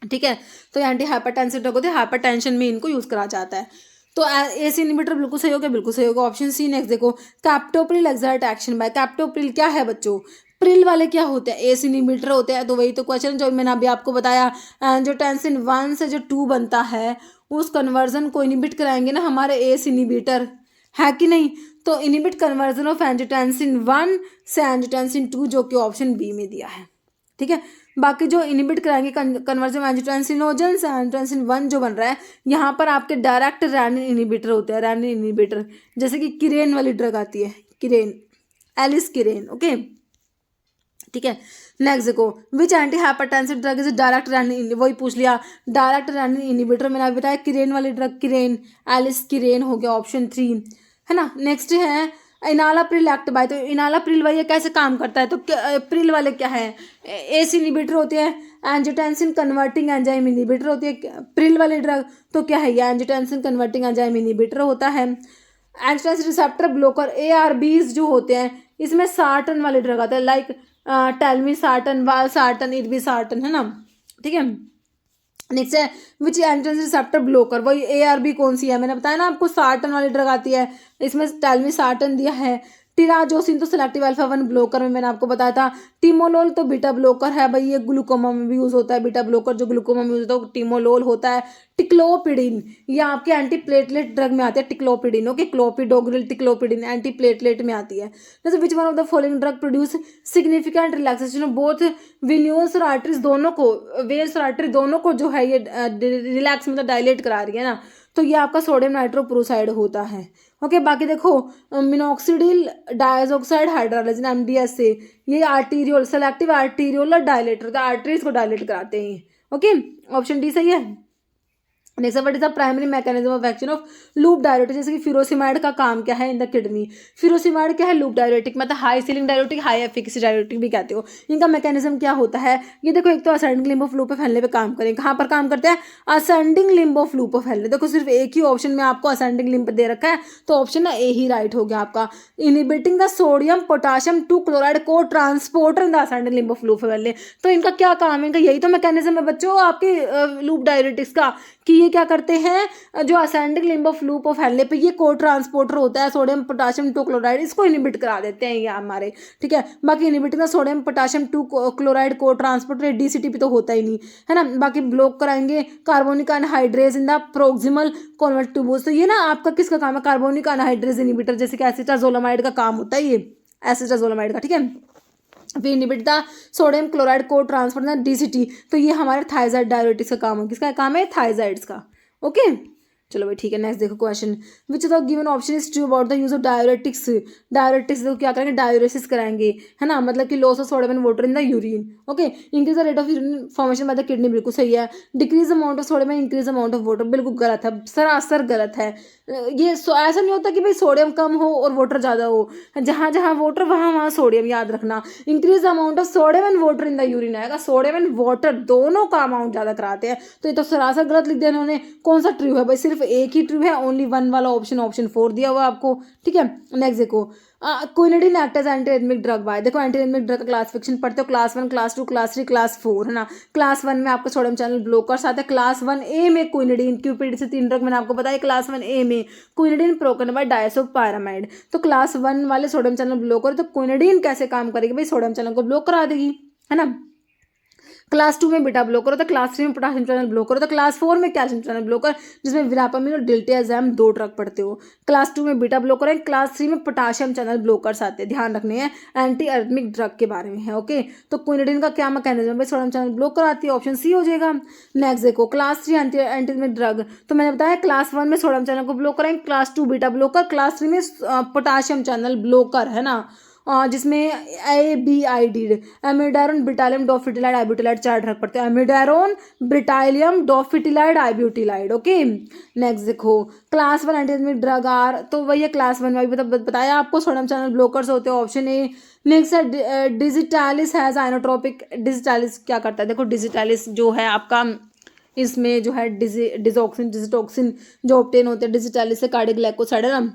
ठीक है, तो एंटी हाइपरटेंसिव ड्रग होते हैं, हाइपरटेंशन में इनको यूज करा जाता है। तो एस इनिबिटर बिल्कुल सही हो गया, बिल्कुल सही होगा, ऑप्शन सी। नेक्स्ट देखो, captopril exert action by, captopril क्या है बच्चों, प्रिल वाले क्या होते हैं, एस इनिबिटर होते हैं। तो वही तो क्वेश्चन जो मैंने अभी आपको बताया, एंजियोटेंसिन 1 से जो 2 बनता है उस कन्वर्जन को इनिबिट कराएंगे ना हमारे एस इनिबिटर, है कि नहीं। तो इनिबिट कन्वर्जन ऑफ एंजियोटेंसिन 1 से एंजियोटेंसिन 2, जो कि ऑप्शन बी में दिया है। ठीक है, बाकी जो इनिबिट कराएंगे कन्वर्जन एंजियोटेंसिनोजन से एंजियोटेंसिन 1 जो बन रहा है, यहाँ पर आपके डायरेक्ट रैनिन इनिबिटर होते हैं, रैनिन इनिबिटर, जैसे कि किरेन वाली ड्रग आती है, किरेन, एलिस किरेन। ओके, ठीक है, नेक्स्ट देखो, which anti hypertensive drug is direct renin, वही पूछ लिया, डायरेक्ट रैनिन इनिबिटर मैंने अभी बताया, किरेन वाली ड्रग किरेन, एलिस किरेन हो गया, ऑप्शन 3, है ना। नेक्स्ट है इनालाप्रिल एक्ट बाय, तो इनालाप्रिल भाई ये कैसे काम करता है, तो प्रिल वाले क्या है, एस इनिबिटर होते हैं, एंजियोटेंसिन कन्वर्टिंग एंजाइम इनिबिटर होती है प्रिल वाले ड्रग, तो क्या है ये एंजियोटेंसिन कन्वर्टिंग एंजाइम इनिबिटर होता है। एंजियोटेंसिन रिसेप्टर ब्लॉकर ARBs जो होते हैं, इसमें सार्टन वाले ड्रग आते हैं, लाइक टेल्मिसार्टन, वालसार्टन, इर्बिसार्टन, है ना। ठीक है, नेक्स्ट है विच एंजियोटेंसिन रिसेप्टर ब्लॉकर, वही ARB कौन सी है, मैंने बताया ना आपको, सार्टन वाली ड्रग आती है, इसमें टेल्मिसार्टन दिया है। टिराजोसिन तो सिलेक्टिव अल्फा 1 ब्लॉकर में मैंने आपको बताया था। टिमोलोल तो बीटा ब्लॉकर है भाई, ये ग्लूकोमा में भी यूज होता है, बीटा ब्लॉकर जो ग्लूकोमा में यूज होता है टिमोलोल होता है। टिक्लोपिडिन, ये आपके एंटी प्लेटलेट ड्रग में आती है, ticlopidine. Okay, clopidogrel ticlopidine anti platelet में आती है। जैसे विच one of the following drug produce significant relaxation of both venules और आर्टरीज, दोनों को, वेन्स और आर्टरी दोनों को जो है ये रिलैक्स मतलब डायलेट करा रही है ना, तो ये आपका सोडियम नाइट्रोप्रोसाइड होता है। ओके, बाकी देखो मिनॉक्सिडिल डायजॉक्साइड हाइड्रोलाइजिन MDS से, ये आर्टीरियोल सेलेक्टिव आर्टीरियोलर डायलेटर, तो आर्टरीज को डायलेट कराते हैं। ओके, ऑप्शन डी सही है। Next, what is the primary mechanism of action of loop diuretic, जैसे कि फिरोसिमाइड का काम क्या है इन द किडनी, फिरोसिमाइड क्या है, लूप डायरेटिक, मतलब high ceiling diuretic, high efficacy diuretic भी कहते हो। इनका मैकेनिज्म क्या होता है, ये देखो, एक तो असेंडिंग लिम्ब ऑफ लूप पे फैलने पे काम करें, कहाँ पर काम करते हैं, असेंडिंग लिम्ब ऑफ लूप पे फैलने। देखो सिर्फ एक ही ऑप्शन में आपको असेंडिंग लिम्ब दे रखा है, तो ऑप्शन ना ए ही राइट हो गया आपका। Inhibiting the sodium potassium 2 chloride cotransporter in the ascending limb of loop पे फैलने, तो इनका क्या काम है, इनका यही तो मैकेनिज्म है बच्चों आपके लूप डायरेटिक्स का, कि ये क्या करते हैं, जो ascending limb of loop of Henle पे ये को ट्रांसपोर्टर होता है सोडियम पोटाशियम 2 क्लोराइड, इसको इनिबिट करा देते हैं ये हमारे, ठीक है। बाकी इनिबिटिंग का सोडियम पोटाशियम 2 क्लोराइड को ट्रांसपोर्टर DCTP तो होता ही नहीं है ना। बाकी ब्लॉक कराएंगे carbonic anhydrase in the proximal convert tubules. तो ये ना आपका किसका काम है, कार्बोनिक अनहाइड्रेज इनिबिटर, जैसे कि एसिटाजोलामाइड का काम होता है ये, एसिटाजोलामाइड का, ठीक है। फिर इनिबिट द सोडियम क्लोराइड को ट्रांसफर DCT, तो ये हमारे थायजाइड डायरेटिक्स का काम है। किसका काम है, थायजाइड्स का। ओके चलो भाई ठीक है। नेक्स्ट देखो question, which the given option is true about the use of diuretics. Diuretics तो क्या करेंगे, डायूरेसिस कराएंगे, है ना, मतलब कि loss of sodium and water in the urine. Okay increase the rate of urine formation by the kidney, बिल्कुल सही है। Decrease amount of sodium and increase amount of water, बिल्कुल गलत है, सरासर गलत है। ये ऐसा नहीं होता कि भाई सोडियम कम हो और वाटर ज़्यादा हो, जहाँ जहाँ वाटर वहाँ सोडियम, याद रखना। Increase amount of sodium and water in the urine आएगा, सोडियम एंड वाटर दोनों का अमाउंट ज़्यादा कराते हैं, तो ये तो सरासर गलत लिख दिया इन्होंने। कौन सा ट्रू है भाई, सिर्फ एक ही ट्रू है, ओनली 1 वाला ऑप्शन 4 दिया हुआ आपको, ठीक है। नेक्स्ट देखो, quinidine act as antiarrhythmic drug by, देखो एंटीरिथमिक ड्रग का क्लासिफिकेशन पढ़ते हो, क्लास 1, क्लास 2, क्लास 3, क्लास 4, है ना। क्लास 1 में आपको सोडियम चैनल ब्लॉकर्स आते हैं। क्लास 1A में क्विनिडीन, क्यूपिड से 3 ड्रग मैंने आपको बताया। क्लास 1A में क्विनिडीन, प्रोकेनामाइड, डायसोपायरामाइड। तो क्लास 1 वाले सोडियम चैनल ब्लॉकर, तो क्विनिडीन कैसे काम करेगी भाई, सोडियम चैनल को ब्लॉक करा देगी, है ना। क्लास 2 में बीटा ब्लॉकर होता है, क्लास 3 में पोटाशियम चैनल ब्लॉकर होता है, क्लास 4 में कैल्शियम चैनल ब्लॉकर, जिसमें विरापामिन और डिल्टियाजैम 2 ड्रग पढ़ते हो। क्लास 2 में बीटा ब्लॉकर है, क्लास 3 में पोटाशियम चैनल ब्लॉकर्स आते हैं, ध्यान रखने हैं, एंटी अरिथमिक ड्रग के बारे में है। ओके तो क्विनिडीन का क्या मैकेनिज्म है, सोडियम चैनल ब्लॉकर आती है, ऑप्शन सी हो जाएगा। नेक्स्ट देखो, क्लास 3 एंटी अरिथमिक ड्रग, तो मैंने बताया क्लास 1 में सोडियम चैनल को ब्लॉक करेंगे, क्लास 2 बीटा ब्लॉकर, क्लास 3 में पोटाशियम चैनल ब्लॉकर, है ना, जिसमें ABID, एमिडारोन, ब्रिटालियम, डोफिटिलाइड, आइब्यूटिलाइड 4 ड्रग पड़ते हैं, एमिडारोन, ब्रिटालियम, डोफिटिलाइड, आइब्यूटिलाइड। ओके नेक्स्ट देखो, क्लास 1 एंटीथर्मिक ड्रग आर, तो वही है क्लास 1 में बताया आपको, सोडियम चैनल ब्लॉकर्स होते हैं, ऑप्शन ए। नेक्स्ट है डिजिटालिस हैज आइनोट्रोपिक, डिजिटालिस क्या करता है, देखो डिजिटालिस जो है आपका, इसमें जो है डिजिटॉक्सिन जो ऑब्टेन होते हैं डिजिटालिस से, कार्डियोग्लाइकोसाइड, है ना,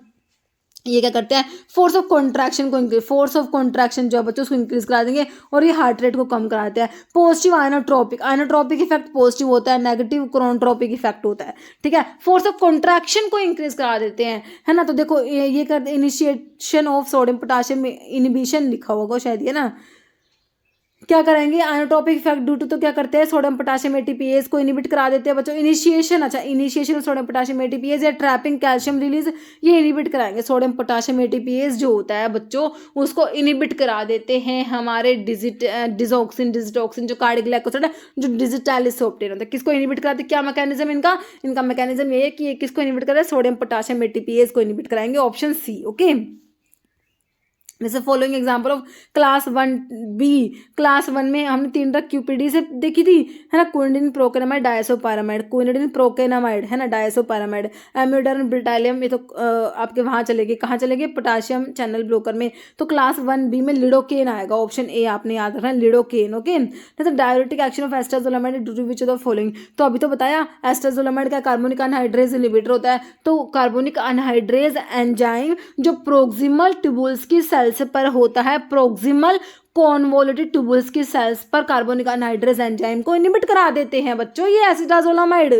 ये क्या करते हैं, फोर्स ऑफ कॉन्ट्रैक्शन जो है बच्चों उसको इंक्रीज करा देंगे, और ये हार्ट रेट को कम कराते हैं। पॉजिटिव आइनोट्रोपिक इफेक्ट पॉजिटिव होता है, नेगेटिव क्रोनोट्रोपिक इफेक्ट होता है, ठीक है। फोर्स ऑफ कॉन्ट्रैक्शन को इंक्रीज करा देते हैं, है ना। तो देखो ये करते, initiation of sodium potassium inhibition लिखा होगा शायद, ये ना, क्या करेंगे, आइनोट्रोपिक इफेक्ट ड्यू टू, तो क्या करते हैं, सोडियम पोटाशियम ATPase को इनिबिट करा देते हैं बच्चों। इनिशिएशन, अच्छा इनिशिएशन सोडियम पोटाशियम ATPase या ट्रैपिंग कैल्शियम रिलीज, ये इनिबिट कराएंगे। सोडियम पोटाशियम ATPase जो होता है बच्चों, उसको इनिबिट करा देते हैं हमारे डिजोक्सिन जो कार्डियोग्लाइकोसाइड है, जो डिजिटालिस से ऑब्टेन होता है। किसको इनिबिट कराते हैं, क्या मैकेनिज्म इनका मैकेनिज्म ये है कि ये किसको इनिबिट करा है, सोडियम पोटाशियम ATPase को इनिबिट कराएंगे, ऑप्शन सी। ओके जैसे following example of class 1B, class 1 में हमने 3 ड्रग QPD से देखी थी, है ना, क्विनिडीन, प्रोकेनामाइड, डायसोपायरामाइड, क्विनिडीन, प्रोकेनामाइड, है ना, डायसोपायरामाइड, एमिडारोन, ब्रिटालियम, ये तो आपके वहाँ चलेगी, कहाँ चलेगी, पोटाशियम चैनल ब्लॉकर में। तो क्लास 1B में लिडोकेन आएगा, ऑप्शन ए आपने याद रखना, लिडोकेन। ओके जैसे diuretic action of acetazolamide due to which of the following, तो अभी तो बताया एस्ट्राजोलामाइड का कार्बोनिक अनहाइड्रेज इनहिबिटर होता है, तो कार्बोनिक अनहाइड्रेज एंजाइम जो प्रोक्सिमल ट्यूबुल्स की सेल्स पर होता है, प्रोक्सिमल कॉन्वोल्यूटेड ट्यूबुल्स की सेल्स पर कार्बोनिक अनहाइड्रेज एंजाइम को इनिबिट करा देते हैं बच्चों, ये एसिटाजोलामाइड।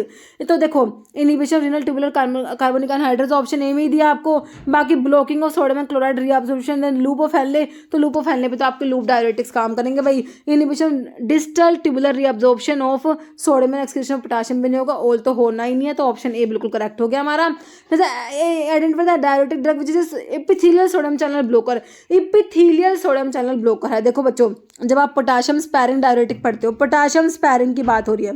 तो देखो inhibition of renal tubular carbonic anhydrase option A में ही दिया आपको। बाकी blocking of sodium chloride reabsorption, then loop of Henle, तो लूप ऑफ हेनले पे तो आपके लूप डायरेटिक्स काम करेंगे भाई। Inhibition distal tubular reabsorption of sodium and excretion of potassium भी नहीं होगा, ऑल तो होना ही नहीं है, तो ऑप्शन ए बिल्कुल करेक्ट हो गया हमारा। जैसे identify the diuretic drug which is epithelial sodium channel blocker, epithelial sodium channel blocker है। देखो बच्चों जब आप पोटाशियम स्पैरिंग डायरेटिक पढ़ते हो, पोटाशियम स्पैरिंग की बात हो रही है,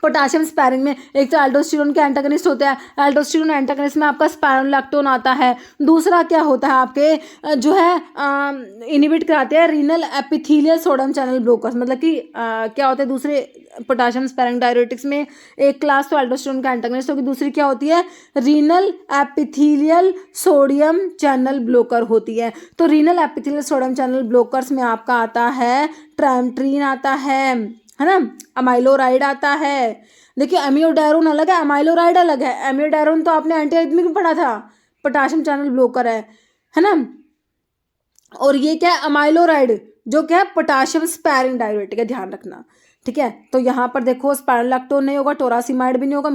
पोटाशियम स्पैरिंग में एक तो एल्डोस्टेरोन के एंटागनिस्ट होते हैं, एल्डोस्टेरोन एंटागनिस्ट में आपका स्पाइरोलैक्टोन आता है। दूसरा क्या होता है आपके जो है इनिबिट कराते हैं renal epithelial sodium channel blockers, मतलब कि क्या होते हैं दूसरे पोटाशियम स्पैरिंग डायरेटिक्स में, एक क्लास तो एल्डोस्टेरोन का एंटागनिस्ट होगी, दूसरी क्या होती है renal epithelial sodium channel blocker होती है। तो renal epithelial sodium channel blockers में आपका आता है ट्राइमेट्रिन आता है ना, अमाइलोराइड आता है। देखिए एमियोडायरोन अलग है, अमाइलोराइड अलग है। एमियोडायरोन तो आपने एंटीआरिथमिक में पढ़ा था, पोटाशियम चैनल ब्लॉकर है ना, और ये क्या है अमाइलोराइड जो क्या है पोटाशियम स्पैरिंग डायरेटिक है, ध्यान रखना, ठीक है। तो यहाँ पर देखो स्पाइरोलैक्टोन नहीं होगा, टोरासिमाइड भी नहीं होगा,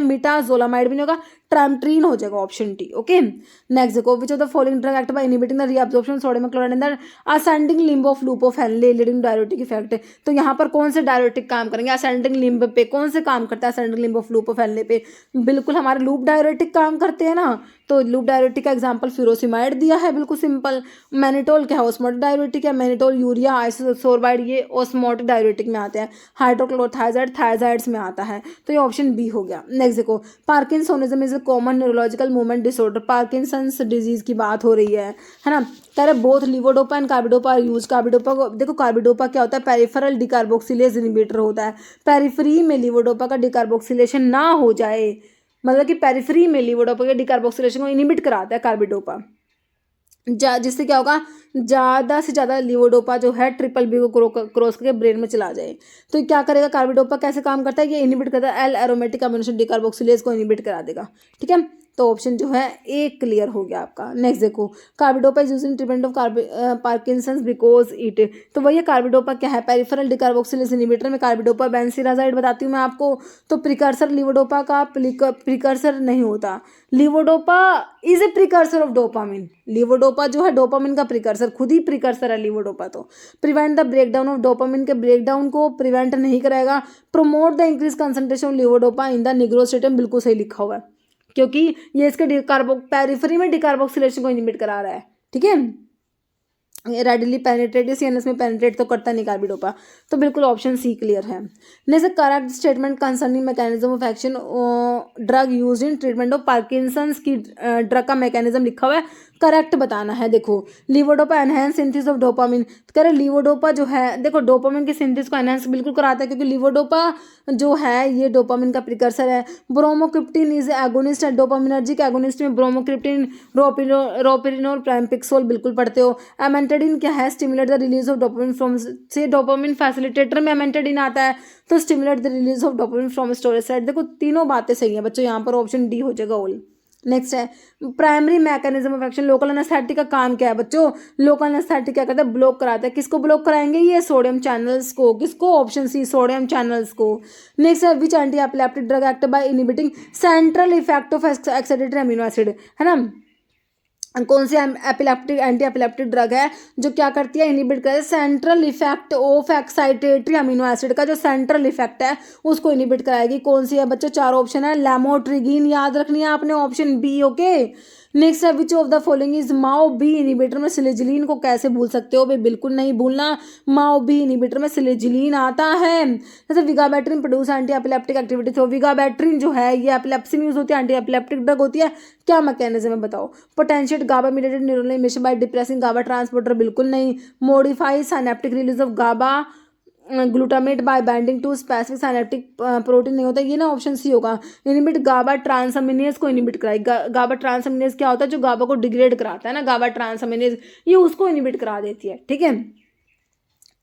मीटाजोलामाइड भी नहीं होगा, ट्रामट्रीन हो जाएगा ऑप्शन टी। ओके, नेक्स्ट देखो, विच of the following drug act by inhibiting the reabsorption sodium chloride in the ascending limb of loop of Henley leading diuretic effect. तो यहाँ पर कौन से डायरेटिक काम करेंगे असेंडिंग लिम्ब पे? कौन से काम करता है ascending limb of loop of Henle पे? बिल्कुल हमारे लूप डायरेटिक काम करते हैं ना। तो लूप डायरेटिक का एग्जांपल फ्यूरोसिमाइड दिया है, बिल्कुल सिंपल। मैनिटोल क्या है? ऑस्मोटिक डायरेटिक है। मैनिटोल यूरिया आइसोसोर्बाइड ये ऑस्मोटिक डायरेटिक में आते हैं। हाइड्रोक्लोरोथायजाइड थायजाइड्स में आता है। तो ये ऑप्शन बी हो गया। नेक्स्ट देखो, parkinsonism is a common neurological movement disorder. Parkinson's disease की बात हो रही है ना। कह रहे both levodopa and carbidopa are use. Carbidopa को देखो, कार्बिडोपा क्या होता है? पेरिफेरल डिकार्बोक्सिलेज इनहिबिटर होता है। पेरिफेरी में लीवोडोपा का डिकार्बोक्सिलेशन ना हो जाए, मतलब कि पेरिफेरी में लीवोडोपा के डिकार्बोक्सिलेशन को इनहिबिट कराता है कार्बिडोपा, जिससे क्या होगा, ज़्यादा से ज़्यादा लीवोडोपा जो है ट्रिपल बी को क्रॉस करके ब्रेन में चला जाए। तो क्या करेगा? कार्बिडोपा कैसे काम करता है? ये इनहिबिट करता है एल एरोमेटिक अमीनो एसिड डिकार्बोक्सिलेज को इनहिबिट करा देगा। ठीक है, तो ऑप्शन जो है ए क्लियर हो गया आपका। नेक्स्ट देखो, carbidopa is used in treatment of Parkinson's because it. तो वही कार्बिडोपा क्या है? पेरिफेरल डिकार्बोक्सिलेज इनहिबिटर में कार्बिडोपा बेंसिराजाइड बताती हूँ मैं आपको। तो प्रिकर्सर लीवोडोपा का प्रिकर्सर नहीं होता। Levodopa is a precursor of dopamine. Levodopa जो है डोपामिन का प्रिकर्सर, खुद ही प्रिकर्सर है लीवोडोपा। तो prevent the breakdown of dopamine के ब्रेकडाउन को प्रिवेंट नहीं करेगा। Promote the increase concentration of levodopa in the nigrostriatum, बिल्कुल सही लिखा हुआ है, क्योंकि ये इसके पेरिफेरी में डिकार्बोक्सिलेशन को इनहिबिट करा रहा है। ठीक है, रेडिली पेनिट्रेट, सीएनएस में पेनिट्रेट तो करता नहीं कार्बिडोपा। तो बिल्कुल ऑप्शन सी क्लियर है। Next, correct statement concerning mechanism of action drug used in treatment of Parkinson's की ड्रग का मैकेनिज्म लिखा हुआ है, करेक्ट बताना है। देखो, levodopa enhance synthesis of dopamine. कह रहे लीवोडोपा जो है, देखो डोपामिन की सिंथेसिस को एनहेंस बिल्कुल कराता है, क्योंकि लीवोडोपा जो है ये डोपामिन का प्रिकर्सर है। Bromocriptine is agonist and dopaminergic agonist में ब्रोमोक्रिप्टिन, रोपिरिनोल, प्राइमपिक्सोल बिल्कुल पढ़ते हो। एमेंटेडिन क्या है? Stimulate the release of dopamine from, से डोपामिन फैसिलिटेटर में एमेंटेडिन आता है, तो stimulate the release of dopamine from storage site. देखो तीनों बातें सही हैं बच्चों, यहाँ पर ऑप्शन डी हो जाएगा ऑल। नेक्स्ट है primary mechanism of action. Local anaesthetic का काम क्या है बच्चों? लोकल एनेस्थेटिक क्या करता है? ब्लॉक कराता है। किसको ब्लॉक कराएंगे? ये सोडियम चैनल्स को। किसको? ऑप्शन सी, सोडियम चैनल्स को। नेक्स्ट है which anti epileptic drug act by inhibiting central effect of excitatory amino acid, है ना। कौन सी एपिलेप्टिक एंटी एपिलेप्टिक ड्रग है जो क्या करती है? इनहिबिट करती है central effect of excitatory amino acid का जो सेंट्रल इफेक्ट है उसको इनहिबिट कराएगी। कौन सी है बच्चों? चार ऑप्शन है। लैमोट्रिगिन याद रखनी है आपने, ऑप्शन बी। ओके, नेक्स्ट है which of the following is MAO B inhibitor में सिलेजिलिन को कैसे भूल सकते हो भाई? बिल्कुल नहीं भूलना, माओ बी इनहिबिटर में सिलेजिलिन आता है। जैसे विगाबैट्रिन प्रोड्यूस एंटी एपिलेप्टिक एक्टिविटी। तो विगाबैट्रिन जो है ये एपिलेप्सी में यूज होती है, एंटी एपिलेप्टिक ड्रग होती है। क्या मैकेनिज्म है बताओ? Potentiate GABA mediated neural emission by depressing GABA transporter, बिल्कुल नहीं। Modify synaptic release of GABA glutamate by binding to specific synaptic protein, नहीं होता ये ना, ऑप्शन सी होगा। इनहिबिट गाबा ट्रांसअमीनेज को इनहिबिट कराएगा। गाबा ट्रांसअमीनेज क्या होता है? जो गाबा को डिग्रेड कराता है ना, गाबा ट्रांसअमीनेज, ये उसको इनहिबिट करा देती है। ठीक है,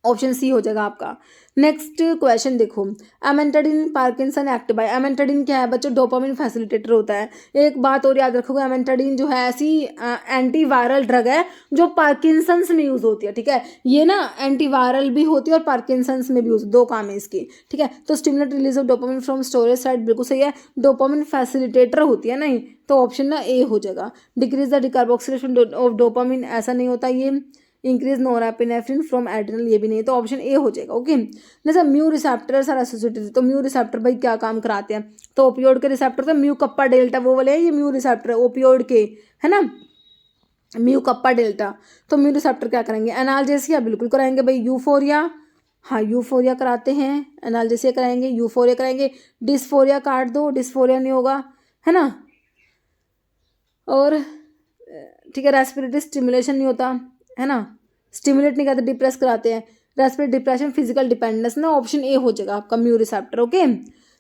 ऑप्शन सी हो जाएगा आपका। नेक्स्ट क्वेश्चन देखो, एमेंटाडिन पार्किंसन एक्ट बाय। एमेंटाडिन क्या है बच्चों? डोपामिन फैसिलिटेटर होता है। एक बात और याद रखोगे, एमेंटाडिन जो है ऐसी एंटी वायरल ड्रग है जो पार्किंसंस में यूज होती है। ठीक है, ये ना एंटी वायरल भी होती है और पार्किंसंस में भी यूज, दो काम है इसके। ठीक है, तो stimulate release of dopamine from storage site, बिल्कुल सही है। डोपामिन फैसिलिटेटर होती है नहीं, तो ऑप्शन ना ए हो जाएगा। Decrease the decarboxylation of dopamine, ऐसा नहीं होता ये। इंक्रीज नोरापिनेफ्रिन फ्रॉम एड्रिनल, ये भी नहीं, तो ऑप्शन ए हो जाएगा। ओके, जैसे म्यू रिसेप्टर्स आर एसोसिएटेड, तो म्यू रिसेप्टर भाई क्या काम कराते हैं? तो ओपियोइड के रिसेप्टर, तो म्यू कप्पा डेल्टा वो वाले हैं, ये म्यू रिसेप्टर ओपियोइड के, है ना, म्यू कप्पा डेल्टा। तो म्यू रिसेप्टर क्या करेंगे? एनाल्जेसिया बिल्कुल कराएंगे भाई। यूफोरिया, हाँ यूफोरिया कराते हैं, एनाल्जेसिया कराएंगे, यूफोरिया कराएंगे। डिस्फोरिया काट दो, डिस्फोरिया नहीं होगा, है ना। और ठीक है, रेस्पिरेटरी स्टिमुलेशन नहीं होता, है ना, स्टिमुलेट नहीं करते, डिप्रेस कराते हैं। रेस्पिरेटरी डिप्रेशन, फिजिकल डिपेंडेंस ना, ऑप्शन ए हो जाएगा आपका mu receptor. Okay,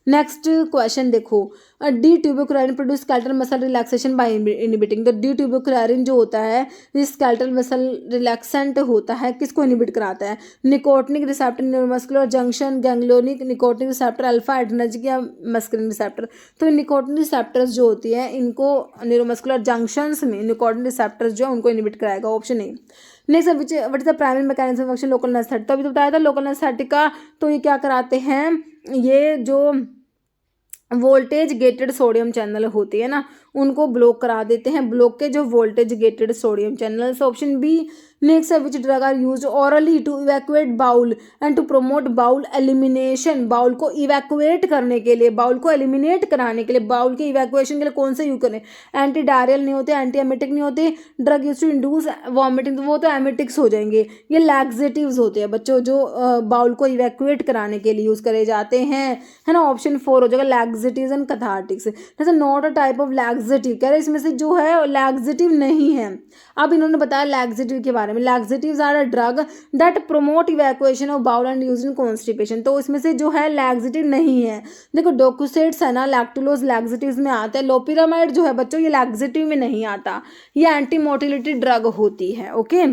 next question देखो, D tubocurarine produce skeletal muscle relaxation by inhibiting. तो डी ट्यूबोक्लारिन जो होता है ये स्केलेटल मसल रिलैक्सेंट होता है, किसको इनिबिट कराता है? Nicotinic receptor, neuromuscular junction, ganglionic nicotinic receptor, alpha adrenergic या मस्कुलिन रिसेप्टर। तो निकोटिनिक रिसेप्टर्स जो होती है इनको न्यूरोमस्कुलर जंक्शंस में निकोटिनिक रिसेप्टर्स जो है उनको इनिबिट कराएगा, option A. Next what is the primary mechanism of action local anaesthetic. तो अभी तो बताया था लोकल एनेस्थेटिक का, तो ये क्या कराते हैं, ये जो वोल्टेज गेटेड सोडियम चैनल होती है ना उनको ब्लॉक करा देते हैं, blockage of voltage gated sodium channels, option B. Next which drug are use orally to evacuate bowel and to promote bowel elimination. Bowel को इवैक्यूएट करने के लिए, बाउल को एलिमिनेट कराने के लिए, बाउल के इवैक्यूएशन के लिए कौन से यूज करें? एंटी डायरियल नहीं होते, एंटी एमिटिक नहीं होते, drug use to induce vomiting, तो वो तो एमिटिक्स हो जाएंगे। ये लैक्सेटिव्स होते हैं बच्चों जो बाउल को इवैक्यूएट कराने के लिए यूज करे जाते हैं, है ना, ऑप्शन 4 हो जाएगा लैक्सेटिव्स एंड कैथार्टिक्स। जैसे not a type of laxative, कह रहे इसमें से जो है लैक्सेटिव नहीं है। अब इन्होंने बताया लैक्सेटिव के बारे में, laxatives are a drug that promote evacuation of bowel and use in constipation. तो इसमें से जो है लैक्सेटिव नहीं है। देखो डोकोसेट्स है ना, लैक्टुलोज लैक्सेटिव्स में आता है, लोपिरामाइड जो है बच्चों ये लैक्सेटिव में नहीं आता, ये एंटी मोटिलिटी ड्रग होती है, ओके,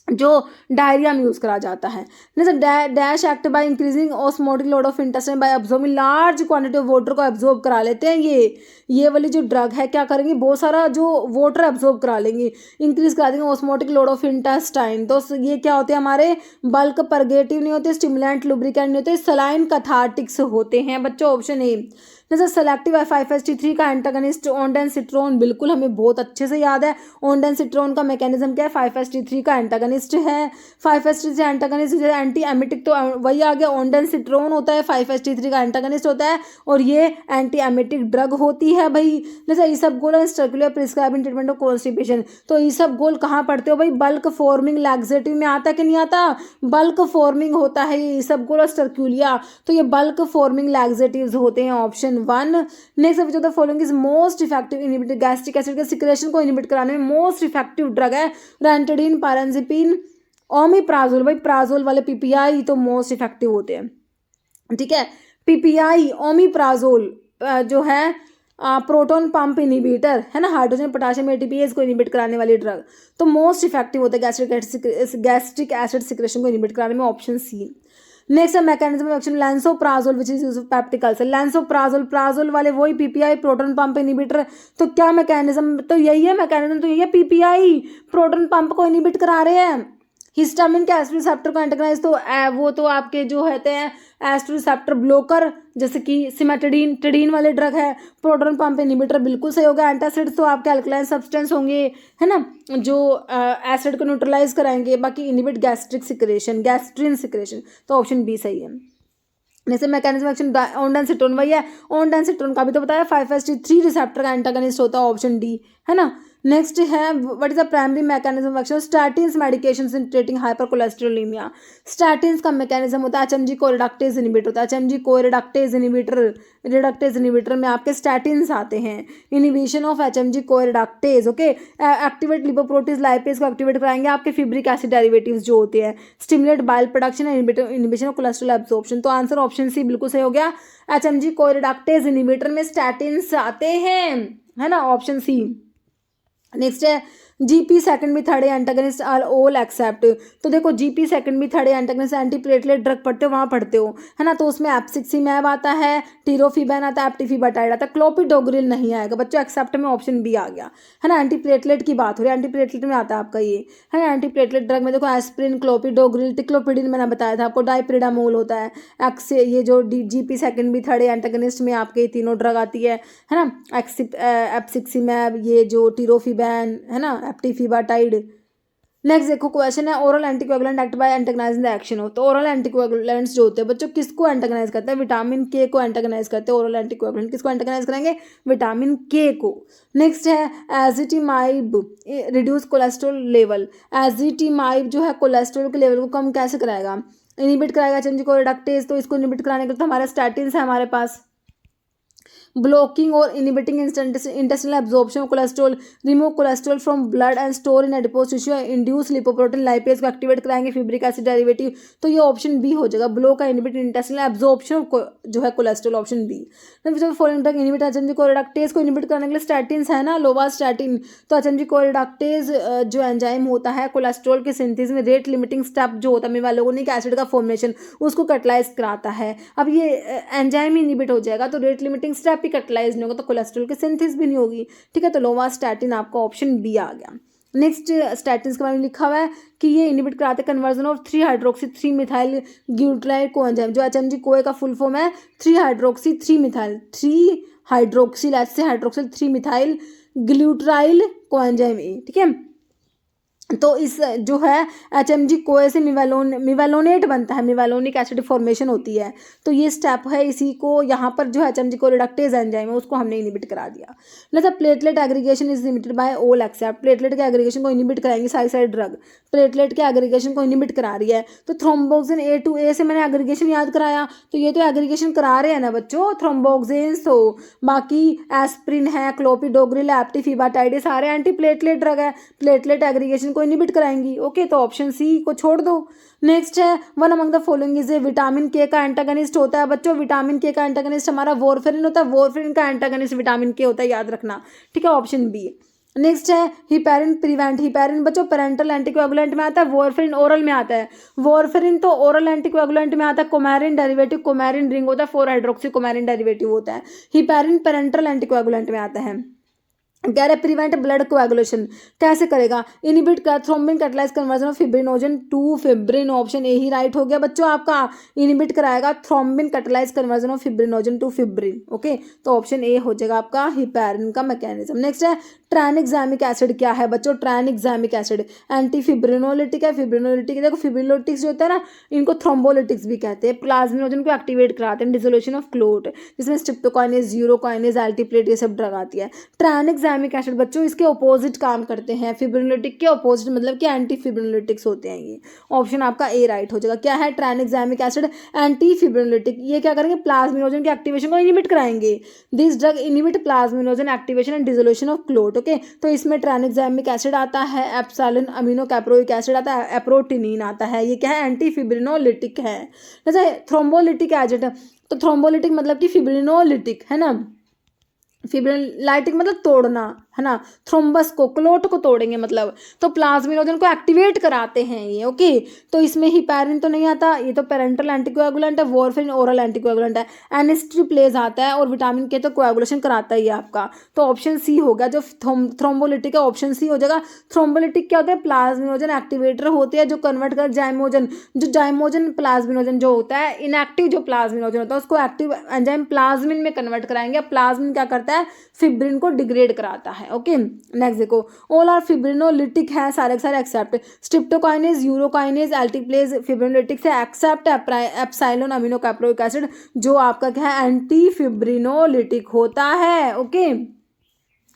जो डायरिया में यूज करा जाता है। Dash act by increasing osmotic load of intestine bye absorbing large quantity of water को एब्जॉर्ब करा लेते हैं। ये वाली जो ड्रग है क्या करेंगी, बहुत सारा जो वाटर एब्जॉर्ब करा लेंगी, इंक्रीज करा देंगे ऑस्मोटिक लोड ऑफ इंटेस्टाइन। तो ये क्या होते हैं हमारे, बल्क परगेटिव नहीं होते, स्टिमुलेंट लुब्रिकेंट नहीं होते, सलाइन कैथार्टिक्स होते हैं बच्चों, ऑप्शन ए। जैसे सेलेक्टिव 5-HT3 का एंटागनिस्ट ओंडेनसिट्रोन, बिल्कुल हमें बहुत अच्छे से याद है ओंडेनसिट्रोन का मैकेनिज्म क्या है, 5-HT3 का एंटागनिस्ट है। 5-HT3 एंटागनिस्ट एंटी एमिटिक, तो वही आ गया, ओंडेनसिट्रोन होता है 5-HT3 का एंटागनिस्ट होता है और ये एंटी एमिटिक ड्रग होती है भाई। जैसे isabgol and sterculia prescribing treatment of constipation, तो इसबगोल कहाँ पढ़ते हो भाई, बल्क फॉर्मिंग लैक्सेटिव में आता है कि नहीं आता, बल्क फॉर्मिंग होता है ये इसबगोल और स्ट्रक्युलिया, तो ये बल्क फॉर्मिंग लैक्सेटिव्स होते हैं, option 1। Next which of the following is most effective inhibitor, gastric acid के सिक्रेशन को इनहिबिट कराने में मोस्ट इफेक्टिव ड्रग है रेंटेडिन, पायरेनज़ेपिन, ओमिप्राजोल। भाई प्राजोल वाले पीपीआई तो मोस्ट इफेक्टिव होते हैं, ठीक है, पीपीआई ओमिप्राजोल जो है प्रोटॉन पंप इनहिबिटर है ना, हाइड्रोजन पोटेशियम एटीपीएस को इनहिबिट कराने वाली ड्रग, तो मोस्ट इफेक्टिव होता है गैस्ट्रिक एसिड सिक्रेशन को इनहिबिट कराने में, ऑप्शन सी। नेक्स्ट है mechanism of action lansoprazole which is used for peptic ulcer. Lansoprazole, Prajol वाले वही पीपीआई प्रोटॉन पंप इनहिबिटर, तो क्या मैकेनिज्म, तो यही है मैकेनिज्म, तो यही है, पीपीआई प्रोटॉन पंप को इनहिबिट करा रहे हैं। हिस्टामिन के एस्ट्रो रिसेप्टर को एंटागनाइज, तो वो तो आपके जो होते हैं एस्ट्रो रिसेप्टर ब्लॉकर, जैसे कि सिमेटिडीन, टिडीन वाले ड्रग है। प्रोटॉन पंप इनहिबिटर बिल्कुल सही होगा। एंटासिड्स तो आपके अल्कलाइन सब्सटेंस होंगे, है ना, जो एसिड को न्यूट्रलाइज कराएंगे। बाकी inhibit gastric secretion, gastrin secretion, तो ऑप्शन बी सही है। जैसे मैकेनिज्म एक्शन ओंडेनसिट्रोन वही है, ओंडेनसिट्रोन का भी तो बताया 5-HT3 रिसेप्टर का एंटागनिस्ट होता है, ऑप्शन डी, है ना। नेक्स्ट है what is the primary mechanism of action statins medications in treating hypercholesterolemia. Statins का मैकेनिज्म होता है एचएमजी को रिडक्टेज इनहिबिटर होता है, एचएमजी को रिडक्टेज इनहिबिटर में आपके स्टैटिन्स आते हैं, इनहिबिशन ऑफ एचएमजी को रिडक्टेज, ओके, एक्टिवेट लिपोप्रोटीज लाइपेज को एक्टिवेट कराएंगे, आपके फिब्रिक एसिड डेरिवेटिव्स जो होते हैं, stimulate bile production and inhibition of cholesterol absorption, तो आंसर ऑप्शन सी बिल्कुल सही हो गया। एचएमजी को रिडक्टेज इनहिबिटर में स्टैटिन्स आते हैं, है ना, ऑप्शन सी। नेक्स्ट है जीपी सेकंड भी third antagonist are all except. तो देखो जीपी सेकंड भी third antagonist anti platelet drug पढ़ते हो, वहाँ पढ़ते हो, है ना, तो उसमें एप्सिक्सिमैब आता है, टिरोफिबैन आता है, एप्टिफिबाटाइड आता है, क्लोपिडोग्रिल नहीं आएगा बच्चों, एक्सेप्ट में ऑप्शन बी आ गया, है ना। एंटी प्लेटलेट की बात हो रही है, एंटी प्लेटलेट में आता है आपका ये, है ना, एंटी प्लेटलेट ड्रग में देखो एस्प्रिन, क्लोपिडोग्रिल, टिक्लोपिडिन मैंने बताया था आपको, डाइपिरिडामोल होता है, ये जो जीपी सेकंड भी थर्ड एंटागनिस्ट में आपके तीनों ड्रग आती है ना, एप्सिक्सिमैब, ये जो टिरोफिबैन है ना, एप्टिफिबाटाइड। नेक्स्ट देखो क्वेश्चन है oral anticoagulant act by antagonizing the action of. तो ओरल एंटीकोएगुलेंट्स जो होते हैं बच्चों किसको एंटागनाइज करते हैं, विटामिन के को एंटागनाइज करते हैं। ओरल एंटीकोएगुलेंट किसको एंटागनाइज करेंगे, विटामिन के को। नेक्स्ट है एजिटिमाइब रिड्यूस कोलेस्ट्रॉल लेवल। एजिटिमाइब जो है कोलेस्ट्रॉल के लेवल को कम कैसे कराएगा, इनहिबिट कराएगा एचएमजी को रिडक्टेज, तो इसको इनहिबिट कराने के लिए तो हमारे स्टैटिन्स है हमारे पास। ब्लॉकिंग और inhibiting intestinal absorption of cholesterol, remove cholesterol from blood and store in adipose tissue, induce lipoprotein lipase को एक्टिवेट कराएंगे, फिब्रिक एसिड डेरिवेटिव। तो ये ऑप्शन बी हो जाएगा, ब्लॉक का इनिबिट इंटेस्टिनल एब्जॉर्प्शन जो है cholesterol, option B. Following drug inhibit HMG coreductase को इनिबिट करने के लिए स्टैटिन्स है ना, लोवास्टैटिन। तो एचएमजी कोरेडक्टेज जो एंजाइम होता है कोलेस्ट्रॉल के सिंथेसिस में रेट लिमिटिंग स्टेप जो होता है मेवालोनिक एसिड का फॉर्मेशन, उसको कैटलाइज कराता है। अब ये एंजाइम इनिबिट हो जाएगा तो रेट लिमिटिंग स्टेप ही कैटलाइज नहीं होगा तो कोलेस्ट्रॉल की सिंथेसिस भी नहीं होगी। ठीक है, तो लोवास्टैटिन आपका ऑप्शन बी आ गया। नेक्स्ट स्टैटिन्स के बारे में लिखा हुआ है कि ये इनिबिट कराते कन्वर्जन ऑफ 3-हाइड्रोक्सी 3-मिथाइल ग्लूटाराइड कोएंजाइम। जो एचएमजी कोए का फुल फॉर्म है 3-हाइड्रोक्सी 3-मिथाइल 3-हाइड्रोक्सिल ऐसे हाइड्रोक्सिल 3-मिथाइल ग्लूटाराइल कोएंजाइम ए। ठीक है, तो इस जो है एचएमजी कोए से मिवालोनेट बनता है, मिवालोनिक एसिड फॉर्मेशन होती है। तो ये स्टेप है, इसी को यहाँ पर जो है एचएमजी को रिडक्टेज एंजाइम है उसको हमने इनिबिट करा दिया। मतलब platelet aggregation is limited by all except, platelet के एग्रीगेशन को इनिबिट कराएंगे सारी ड्रग, प्लेटलेट के एग्रीगेशन को इनिबिट करा रही है। तो थ्रोम्बोक्सिन ए टू ए से मैंने एग्रीगेशन याद कराया, तो ये तो एग्रीगेशन करा रहे हैं ना बच्चों थ्रोम्बोक्सिन्स। तो बाकी एस्प्रिन है, क्लोपिडोग्रिल, एप्टिफिबाटाइड, सारे एंटी प्लेटलेट ड्रग है, प्लेटलेट एग्रीगेशन को इनिबिट कराएंगी। ओके, तो ऑप्शन सी को छोड़ दो। नेक्स्ट है one among the following is a, vitamin के का एंटागनिस्ट होता है बच्चों, विटामिन के का एंटागनिस्ट हमारा वॉरफेरिन होता है, वॉरफेरिन का एंटागनिस्ट विटामिन के होता है, याद रखना। ठीक है, ऑप्शन बी। नेक्स्ट है हिपैरिन प्रिवेंट, हिपैरिन बच्चों पेरेंटल एंटीकोएगुलेंट में आता है, वॉरफेरिन ओरल में आता है, वॉरफेरिन तो ओरल एंटीकोएगुलेंट में आता है, कोमैरिन डेरिवेटिव, कोमैरिन रिंग होता है, 4-हाइड्रोक्सी कोमैरिन डेरिवेटिव होता है, हिपैरिन पेरेंटल एंटीकोएगुलेंट में आता है। कह रहे प्रिवेंट ब्लड कोएगुलेशन कैसे करेगा, इनिबिट कर thrombin catalyse conversion of fibrinogen to fibrin, option A ही राइट हो गया बच्चों आपका, इनिबिट कराएगा thrombin catalyse conversion of fibrinogen to fibrin. Okay, तो ऑप्शन ए हो जाएगा आपका हिपैरिन का मैकेनिज्म। नेक्स्ट है ट्रानिक्सामिक एसिड, क्या है बच्चों ट्रानिक्सामिक एसिड, एंटी फिब्रिनोलिटिक है, फिब्रिनोलिटिक देखो फिब्रिनोलिटिक्स जो होता है ना इनको थ्रोम्बोलिटिक्स भी कहते हैं, प्लाज्मिनोजन को एक्टिवेट कराते हैं, डिसोल्यूशन ऑफ क्लोट जिसमें स्ट्रिप्टोकाइनेज, यूरोकाइनेज, एल्टीप्लेट ये सब ड्रग आती है। ट्रानिक्सामिक एसिड बच्चों इसके अपोजिट काम करते हैं, फिब्रिनोलिटिक के अपोजिट मतलब कि एंटी फिब्रिनोलिटिक्स होते हैं ये, ऑप्शन आपका ए राइट हो जाएगा। क्या है ट्रानिक्सामिक एसिड एंटी फिब्रिनोलिटिक, ये क्या करेंगे प्लाज्मिनोजन के एक्टिवेशन को इनिबिट कराएंगे, this drug inhibit plasminogen activation and dissolution of clot. Okay, तो इसमें ट्रानिक्सामिक एसिड आता है, एप्सिलॉन अमीनो कैप्रोइक एसिड आता है, एप्रोटिनिन आता है, ये क्या है एंटी फिब्रिनोलिटिक है। जैसे थ्रोम्बोलिटिक एसिड, तो थ्रोम्बोलिटिक मतलब कि फिब्रिनोलिटिक है ना, फिब्रिनलाइटिक मतलब तोड़ना है ना, थ्रोम्बस को क्लोट को तोड़ेंगे मतलब, तो प्लाज्मिनोजन को एक्टिवेट कराते हैं ये। ओके, तो इसमें हिपैरिन तो नहीं आता, ये तो पेरेंटल एंटीकोएगुलेंट है, वॉरफेरिन ओरल एंटीकोएगुलेंट है, एनिस्ट्रिप्लेज आता है और विटामिन के तो कोएगुलेशन कराता ही है आपका, तो ऑप्शन सी हो गया जो थ्रोम्बोलिटिक है, ऑप्शन सी हो जाएगा। थ्रोम्बोलिटिक क्या होता है प्लाज्मिनोजन एक्टिवेटर होते हैं जो कन्वर्ट कर जाइमोजन, जो जाइमोजन प्लाज्मिनोजन जो होता है इनएक्टिव जो प्लाज्मिनोजन होता है उसको एक्टिव एंजाइम प्लाज्मिन में कन्वर्ट कराएंगे। प्लाज्मिन क्या करता है फिब्रिन को डिग्रेड कराता है। ओके, नेक्स्ट देखो ऑल आर फिब्रिनोलिटिक है, सारे सारे except streptokinase, urokinase, alteplase fibrinolytic से except epsilon amino caproic acid जो आपका क्या है एंटी फिब्रिनोलिटिक होता है। ओके,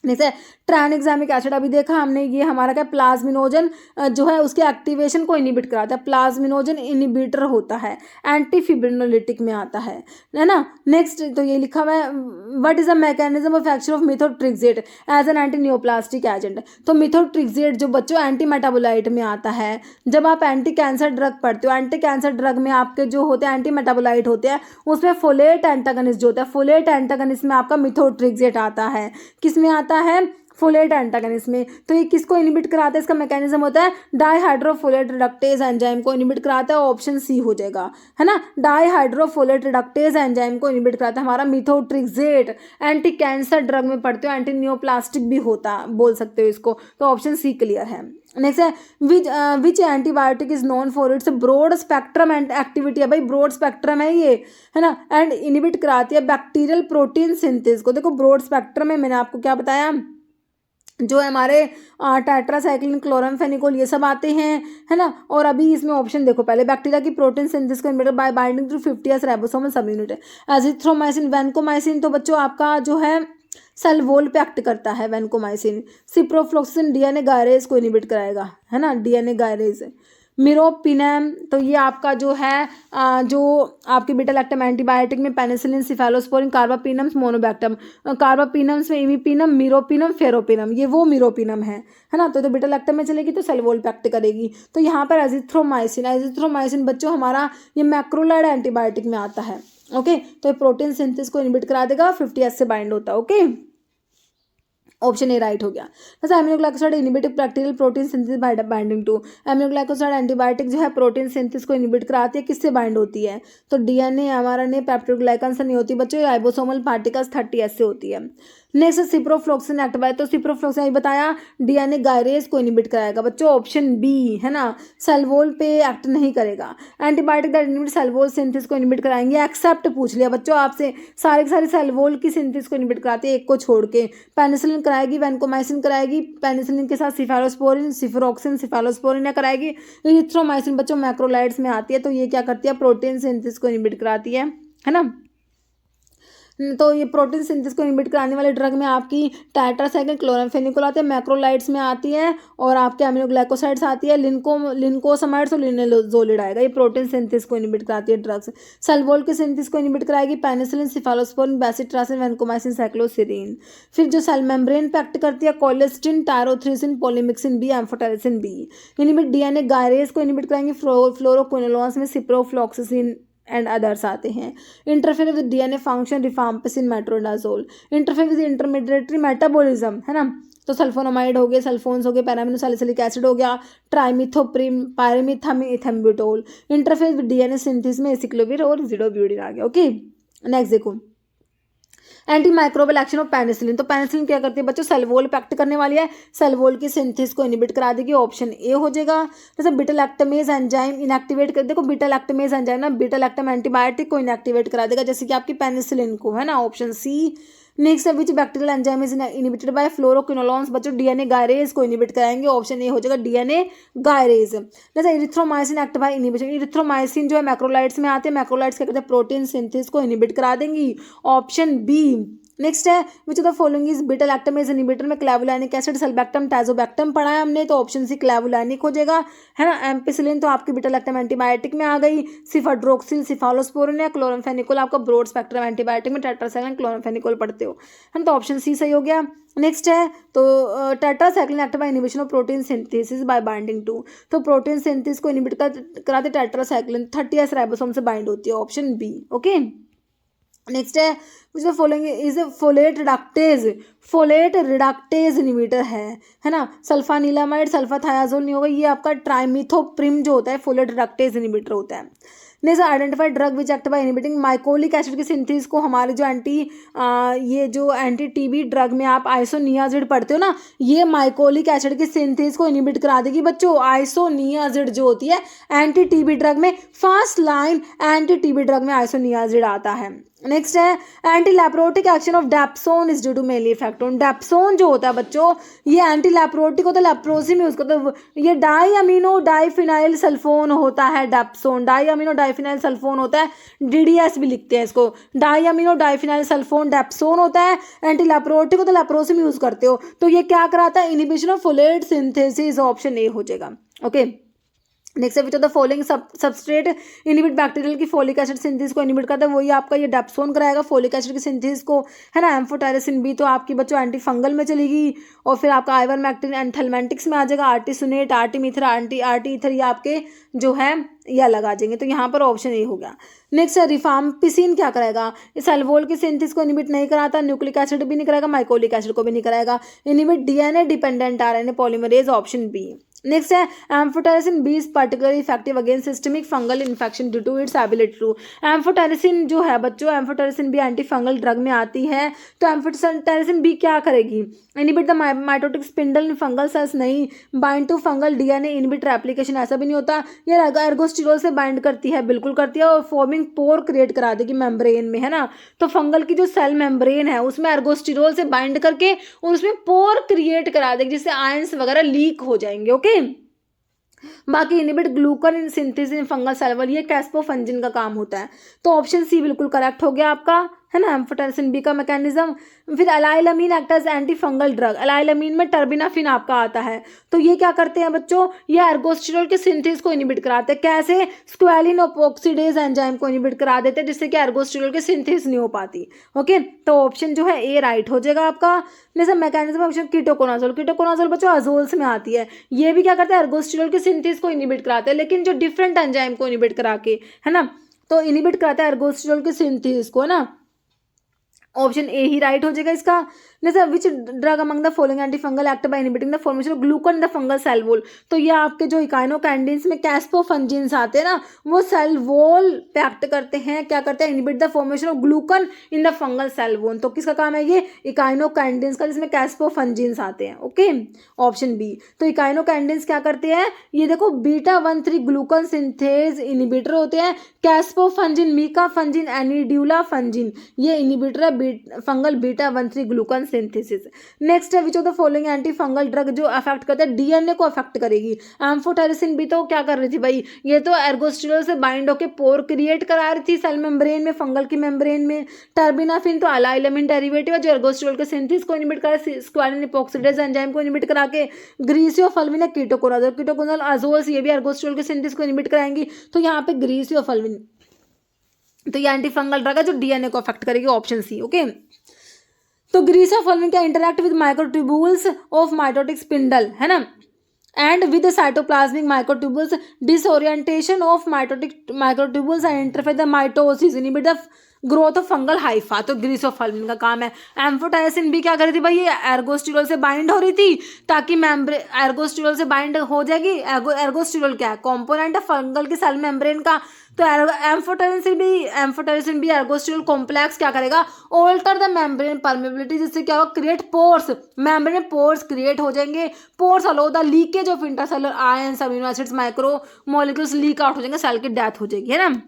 जैसे ट्रानिक्सामिक एसिड अभी देखा हमने, ये हमारा क्या प्लाज्मिनोजन जो है उसके एक्टिवेशन को इनिबिट कराता है, प्लाज्मिनोजन इनिबिटर होता है, एंटी फिब्रिनोलिटिक में आता है ना। नेक्स्ट तो ये लिखा हुआ है what is the mechanism of action of methotrexate as an anti neoplastic agent. तो मिथोट्रिक्सेट जो बच्चों एंटी मेटाबोलाइट में आता है, जब आप एंटी कैंसर ड्रग पढ़ते हो, एंटी कैंसर ड्रग में आपके जो होते हैं एंटी मेटाबोलाइट होते हैं, उसमें फोलेट एंटागनिस्ट जो होता है, फोलेट एंटागनिस्ट में आपका मिथोट्रिक्सेट आता है, किस में आता है फोलेट एंटागनिस्ट में। तो ये किसको इनिबिट कराता है, इसका मैकेनिज्म होता है डाईहाइड्रोफोलेट रिडक्टेज एंजाइम को इनिबिट कराता है, ऑप्शन सी हो जाएगा है ना, डाईहाइड्रोफोलेट रिडक्टेज एंजाइम को इनिबिट कराता है हमारा मिथोट्रिक्सेट। एंटी कैंसर ड्रग में पढ़ते हो, एंटी नियोप्लास्टिक भी होता बोल सकते हो इसको, तो ऑप्शन सी क्लियर है। नेक्स्ट है which antibiotic is known for its broad spectrum and activity है, भाई ब्रॉड स्पेक्ट्रम है ये है ना, एंड इनिबिट कराती है बैक्टीरियल प्रोटीन सिंथेसिस को। देखो ब्रॉड स्पेक्ट्रम में मैंने आपको क्या बताया, जो हमारे टेट्रासाइक्लिन, क्लोरामफेनिकोल ये सब आते हैं है ना, और अभी इसमें ऑप्शन देखो पहले बैक्टीरिया की प्रोटीन सिंथेसिस को inhibit by binding to 50s ribosomal subunit है, एजिथ्रोमाइसिन, वैनकोमाइसिन तो बच्चों आपका जो है सेल वॉल पे एक्ट करता है वैनकोमाइसिन, सिप्रोफ्लोक्सिन डीएनए गायरेज को इनिबिट कराएगा है ना, डीएनए गायरेज मिरोपिनेम, तो ये आपका जो है जो आपके बीटा लैक्टम एंटीबायोटिक में पेनिसिलिन, सिफेलोस्पोरिन, कार्बापिनम, मोनोबैक्टम, कार्बापिनम्स में इमिपिनम, मिरोपिनम, फेरोपिनम, ये वो मिरोपिनम है ना। तो बीटा लैक्टम में चलेगी तो सेलवोल्पेक्ट करेगी। तो यहाँ पर एजिथ्रोमाइसिन बच्चों हमारा ये मैक्रोलाइड एंटीबायोटिक में आता है। ओके, तो ये प्रोटीन सिंथेसिस को इनहिबिट करा देगा, 50S से बाइंड होता है। ओके, ऑप्शन ए राइट हो गया। जैसे aminoglycoside inhibit bacterial protein synthesis by binding to, aminoglycoside antibiotic जो है प्रोटीन सिंथेसिस को इनहिबिट कराती है, किससे बाइंड होती है? तो डीएनए, एमआरएनए, पेप्टिडोग्लाइकन से नहीं होती बच्चों, राइबोसोमल पार्टिकल्स 30S से होती है। नेक्स्ट सिप्रोफ्लोक्सिन एक्टिव, तो सिप्रोफ्लोक्सिन ये बताया डीएनए गायरेज को इनहिबिट कराएगा बच्चों, ऑप्शन बी है ना, सेलवोल पे एक्ट नहीं करेगा। Antibiotic that inhibit cell wall synthesis को इनहिबिट कराएंगे, एक्सेप्ट पूछ लिया बच्चों आपसे, सारे के सारे सेलवोल की सिंथेसिस को इनहिबिट कराते हैं, एक को छोड़ के। पेनिसिलिन कराएगी, वैनकोमाइसिन कराएगी, पेनिसिलिन के साथ सिफेलोस्पोरिन, सिफरोक्सिन, सिफेलोस्पोरिन कराएगी। इरिथ्रोमाइसिन बच्चों मैक्रोलाइड्स में आती है, तो ये क्या करती है? प्रोटीन सिंथेसिस को इनहिबिट कराती है ना। तो ये प्रोटीन सिंथेसिस को इनहिबिट कराने वाले ड्रग में आपकी टेट्रासाइक्लिन, क्लोरामफेनिकोल आते हैं, मैक्रोलाइड्स में आती है, और आपके अमीनोग्लाइकोसाइड्स आती है, लिंकोसमाइड्स और लिनोजोलिड आएगा। ये प्रोटीन सिंथेसिस को इनहिबिट कराती है ड्रग्स। सेलवोल की सिंथेसिस को इनहिबिट कराएगी penicillin, cephalosporin, bacitracin, vancomycin, cycloserine. फिर जो सेल मेम्ब्रेन पे एक्ट करती है colistin, tyrothricin, polymyxin B, amphotericin B. Inhibit DNA gyrase को इनहिबिट कराएंगे, फ्लोरोक्विनोलोन्स में सिप्रोफ्लॉक्सासिन एंड अदर्स आते हैं। Interfere with DNA function, rifampicin, metronidazole. Interfere with intermediatory metabolism है ना, तो सल्फोनामाइड हो गए, सल्फोन्स हो गए, पैरामिनोसैलिसिलिक एसिड हो गया, ट्राइमिथोप्रिम, पायरिमिथामिन, इथेम्ब्यूटोल। इंटरफेयर विद डीएनए सिंथेसिस में एसिक्लोविर और जिडोब्यूटिन आ गया। ओके, नेक्स्ट देखो anti microbial action of penicillin, तो पेनिसिलिन क्या करती है बच्चों? सेलवोल पे एक्ट करने वाली है, सेलवोल की सिंथेसिस को इनहिबिट करा देगी, ऑप्शन ए हो जाएगा। जैसे बीटा लैक्टमेज एंजाइम इनएक्टिवेट कर, देखो बीटा लैक्टमेज एंजाइम ना बीटा लैक्टम एंटीबायोटिक को इनएक्टिवेट करा देगा, जैसे कि आपकी पेनिसिलिन को है ना, ऑप्शन सी। नेक्स्ट है which bacterial enzyme is inhibited by fluoroquinolones, बच्चों डीएनए गायरेज को इनहिबिट कराएंगे, ऑप्शन ए हो जाएगा डीएनए गायरेज। जैसे erythromycin act by inhibition, erythromycin जो है मैक्रोलाइड्स में आते हैं, मैक्रोलाइड्स क्या करते हैं? प्रोटीन सिंथेसिस को इनहिबिट करा देंगी, ऑप्शन बी। नेक्स्ट है which of the following is beta lactamase inhibitor, में क्लेवुलानिक एसिड, सल्बैक्टम, टाजोबैक्टम पढ़ा है हमने, तो ऑप्शन सी क्लेवुलानिक हो जाएगा है ना। एम्पिसिलिन तो आपकी बीटा लैक्टम एंटीबायोटिक में आ गई, सिफाड्रोक्सिल, सिफालोस्पोरिन या क्लोरामफेनिकोल आपका ब्रॉड स्पेक्ट्रम एंटीबायोटिक में टेट्रासाइक्लिन, क्लोरामफेनिकोल पढ़ते हो है ना, तो ऑप्शन सी सही हो गया। नेक्स्ट है तो tetracycline act by inhibition of protein synthesis by binding to, तो प्रोटीन सिंथेसिस को इनहिबिट कराते टेट्रासाइक्लिन, 30S राइबोसोम से बाइंड होती है, ऑप्शन बी। ओके, नेक्स्ट है which the following is folate reductase inhibitor है ना। सल्फानिलामाइड, सल्फाथायाजोल नहीं होगा, ये आपका ट्राइमिथोप्रिम जो होता है फोलेट रिडक्टेज इनहिबिटर होता है। Next identified drug which act by inhibiting mycolic acid की सिंथेसिस को, हमारे जो एंटी टीबी ड्रग में आप आइसोनियाजिड पढ़ते हो ना, ये माइकोलिक एसिड की सिंथेसिस को इनहिबिट करा देगी बच्चों। आइसोनियाजिड जो होती है एंटी टीबी ड्रग में, first line anti TB drug में आइसोनियाजिड आता है। नेक्स्ट है anti leprotic action of dapsone is due to mainly effect on, dapsone जो होता है बच्चों ये एंटी लैप्रोटिक होता है, लेप्रोसी में उसको तो ये डाईअमीनो डाईफिनाइल सल्फोन होता है, डेप्सोन डाईअमीनो डाईफिनाइल सल्फोन होता है, डीडीएस भी लिखते हैं इसको, डाईअमीनो डाईफिनाइल सल्फोन डेप्सोन होता है, एंटी लैप्रोटिक होता है, लेप्रोसी में यूज करते हो, तो ये क्या कराता है? Inhibition of folate synthesis, option A हो जाएगा। Okay, next which of the following substrate inhibit bacterial की फोलिक एसिड सिंथेसिस को इनहिबिट करता है, वही आपका ये डेप्सोन कराएगा फोलिक एसिड की सिंथेसिस को है ना। एम्फोटेरिसिन बी तो आपकी बच्चों एंटी फंगल में चलेगी, और फिर आपका आइवरमेक्टिन एंथेलमेंटिक्स में आ जाएगा, आर्टिसुनेट, आर्टिमिथर, आर्टी ईथर ये आपके जो है ये अलग आ जाएंगे, तो यहाँ पर ऑप्शन ए हो गया। नेक्स्ट रिफाम्पिसिन क्या करेगा? सेलवोल की सिंथेसिस को इनहिबिट नहीं कराता, न्यूक्लिक एसिड भी नहीं कराएगा, माइकोलिक एसिड को भी नहीं कराएगा, inhibit DNA dependent RNA polymerase, option B. Next है amphotericin B is particularly effective against systemic fungal infection due to its ability to, amphotericin जो है बच्चों amphotericin B anti fungal drug में आती है, तो एम्फोटेरिसिन बी क्या करेगी? Inhibit the mitotic spindle in fungal cells, नहीं bind to fungal DNA inhibitor application, ऐसा भी नहीं होता। ये एर्गोस्टिरोल से बाइंड करती है, बिल्कुल करती है, और फॉर्मिंग पोर क्रिएट करा देगी मेम्ब्रेन में है ना, तो फंगल की जो सेल मेम्ब्रेन है उसमें एर्गोस्टिरोल से बाइंड करके और उसमें पोर क्रिएट करा देगी, जिससे आयंस वगैरह लीक हो जाएंगे। ओके, बाकी inhibit glucan synthesis in fungal cell wall, ये कैस्पोफंजिन का काम होता है, तो ऑप्शन सी बिल्कुल करेक्ट हो गया आपका। है ना, एम्फोटेरिसिन बी का मैकेनिज्म। फिर allylamine act as anti fungal drug, allylamine में टर्बिनाफिन आपका आता है, तो ये क्या करते हैं बच्चों, ये एर्गोस्टिरोल के सिंथेसिस को इनिबिट कराते हैं। कैसे, स्क्वेलिन ऑक्सीडेज एंजाइम को इनिबिट करा देते हैं, जिससे कि एर्गोस्टिरोल के सिंथेसिस नहीं हो पाती। ओके, तो ऑप्शन जो है ए राइट हो जाएगा आपका। जैसे मैकेनिज्म ऑप्शन कीटोकोनाजोल, कीटोकोनाजोल बच्चों अजोल्स में आती है, ये भी क्या करते हैं, एर्गोस्टिरोल के सिंथेसिस को इनिबिट कराते हैं, लेकिन जो डिफरेंट एंजाइम को इनिबिट करा के, है ना, तो इनिबिट कराता है एर्गोस्टिरोल के सिंथेसिस को, है ना। ऑप्शन ए ही राइट हो जाएगा इसका। जैसे which drug among the following anti fungal act by inhibiting the formation of glucan in the fungal cell wall, तो ये आपके जो इकाइनोकैंडिन्स में कैस्पोफंजिन्स आते हैं ना, वो सेल वॉल पे एक्ट करते हैं, क्या करते हैं, inhibit the formation of glucan in the fungal cell wall. तो किसका काम है ये, इकाइनोकैंडिन्स का, जिसमें कैस्पोफंजिन्स आते हैं। Okay, option B. तो इकाइनोकैंडिन्स क्या करते हैं, ये देखो बीटा 1,3 ग्लूकन सिंथेज इनिबिटर होते हैं। कैस्पोफंजिन, मीकाफंजिन, एनिड्यूलाफंजिन, ये इनिबिटर है fungal beta 1,3 glucan synthesis. Next है which of the following anti fungal drug जो अफेक्ट करता है डीएनए को अफेक्ट करेगी। एम्फोटेरिसिन भी तो क्या कर रही थी भाई, ये तो एर्गोस्टिरोल से बाइंड होकर पोर क्रिएट करा रही थी सेल मेम्ब्रेन में, फंगल की मेम्ब्रेन में। टर्बिनाफिन तो अलाइलामिन डेरिवेटिव है जो एर्गोस्टिरोल के सिंथेसिस को इनिबिट करा, स्क्वालिन एपॉक्सीडेज एंजाइम को इनिबिट करा के। ग्रीसियोफल्विन है कीटोकोनाजोल, कीटोकोनाजोल अजोल्स, ये भी एर्गोस्टिरोल के सिंथेसिस को इनिबिट कराएंगी। तो यहाँ पे ग्रीसियोफल्विन, तो ये एंटी फंगल ड्रग है जो डीएनए को अफेक्ट करेगी, ऑप्शन सी। ओके, तो ग्रीसियोफल्विन क्या interact with microtubules of mitotic spindle, है ना, and with cytoplasmic microtubules, disorientation of microtubules and interfere the mitosis, inhibit the growth of fungal Haifa. तो ग्रीसियोफल्विन का काम है। एम्फोटेरिसिन भी क्या कर रही थी भाई, ये एर्गोस्टिरोल से बाइंड हो रही थी, ताकि एर्गोस्टिरोल से बाइंड हो जाएगी। एर्गोस्टिरोल क्या है, कॉम्पोनेंट है फंगल की सेल मेम्ब्रेन का। तो एम्फोटेरिसिन भी एर्गोस्टिरोल कॉम्प्लेक्स क्या करेगा, ऑल्टर द मेम्ब्रेन परमेबिलिटी, जिससे क्या होगा, क्रिएट पोर्स, मेम्ब्रेन में पोर्स क्रिएट हो जाएंगे। Pores aloe the leakage of intercellular ions, amino acids, micro molecules leak out हो जाएंगे, सेल की डेथ हो जाएगी, है ना।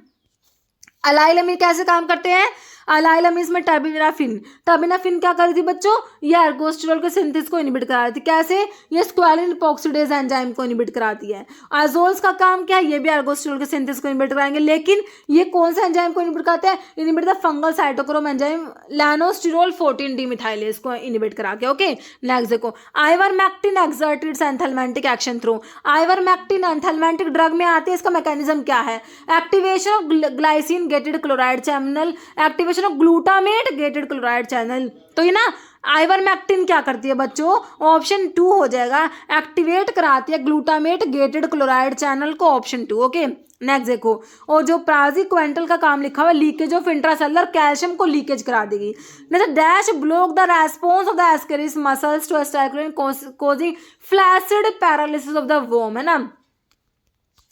अलाइलामिन कैसे काम करते हैं, अलाइलामिन में टर्बिनाफिन, टर्बिनाफिन क्या कर रही थी बच्चों, ये एर्गोस्टिरोल के सिंथेसिस को इनिबिट करा रही थी। कैसे, ये स्क्वालिन एपॉक्सीडेज एंजाइम को इनिबिट कराती है। अजोल्स का काम क्या है, ये भी एर्गोस्टिरोल के सिंथेसिस को इनिबिट कराएंगे, लेकिन ये कौन सा एंजाइम को इनिबिट कराते हैं, inhibit the fungal cytochrome enzyme lanosterol 14 demethylase को इनिबिट करा के। ओके, नेक्स्ट देखो, ivermectin exerted anthelmintic action through, ivermectin anthelmintic drug में आती है, इसका मैकेनिज्म क्या है, activation of glycine gated chloride channel, activation of glutamate gated chloride channel. तो ये ना आइवरमेक्टिन क्या करती है बच्चों, ऑप्शन 2 हो जाएगा, एक्टिवेट कराती है ग्लूटामेट गेटेड क्लोराइड चैनल को, ऑप्शन 2। ओके, नेक्स्ट देखो, और जो प्राजिक्वेंटल का काम लिखा हुआ, लीकेज ऑफ इंट्रासेलुलर कैल्शियम को लीकेज करा देगी। Dash block the response of the ascaris muscles to acetylcholine causing flaccid paralysis of the worm, है ना।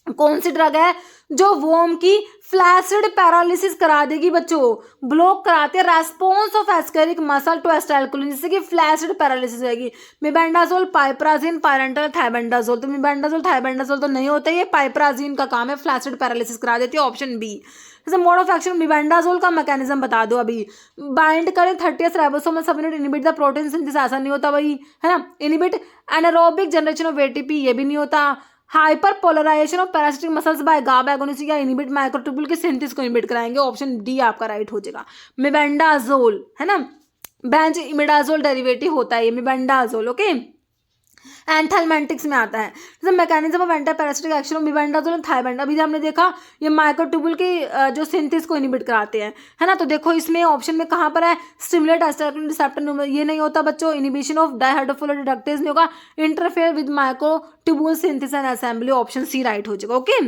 कौन सी ड्रग है जो वोम की फ्लैसिड पैरालिसिस करा देगी बच्चों, ब्लॉक कराते हैं response of ascaris muscle to acetylcholine, जिससे कि फ्लैसिड पैरालिसिस होगी। मिबेंडाजोल, पाइप्राजिन, पायरेंटल, थाइबेंडाजोल। तो मिबेंडाजोल थाइबेंडाजोल तो नहीं होता, ये पाइप्राजिन का काम है, फ्लैसिड पैरालिसिस करा देती है, ऑप्शन बी। जैसे मोड ऑफ एक्शन मिबेंडाजोल का मैकेनिज्म बता दो अभी, बाइंड करें 30th ribosomal subunit, inhibit the protein synthesis, ऐसा नहीं होता भाई, है ना। Inhibit anaerobic generation of ATP, ये भी नहीं होता। Hyperpolarisation of parasitic muscles by GABA agonist या इनिबिट माइक्रोट्यूब्यूल के सिंथेसिस को इनिबिट कराएंगे, ऑप्शन डी आपका राइट हो जाएगा। मिबेंडाजोल, है ना, बेंज इमिडाजोल डेरिवेटिव होता है ये मिबेंडाजोल। ओके, एंथैल्मेंटिक्स में आता है। जैसे mechanism of anti parasitic action of mebendazole and thiabend, अभी हमने देखा ये माइक्रोट्यूब्यूल के जो सिंथेसिस को इनिबिट कराते हैं, है ना। तो देखो इसमें ऑप्शन में कहाँ पर है, स्टिमुलेट एस्टाइलकोलिन रिसेप्टर, ये नहीं होता बच्चों। इनिबिशन ऑफ डाइहाइड्रोफोलेट रिडक्टेज नहीं होगा। Interfere with microtubule synthesis and assembly, option C right हो जाएगा। ओके,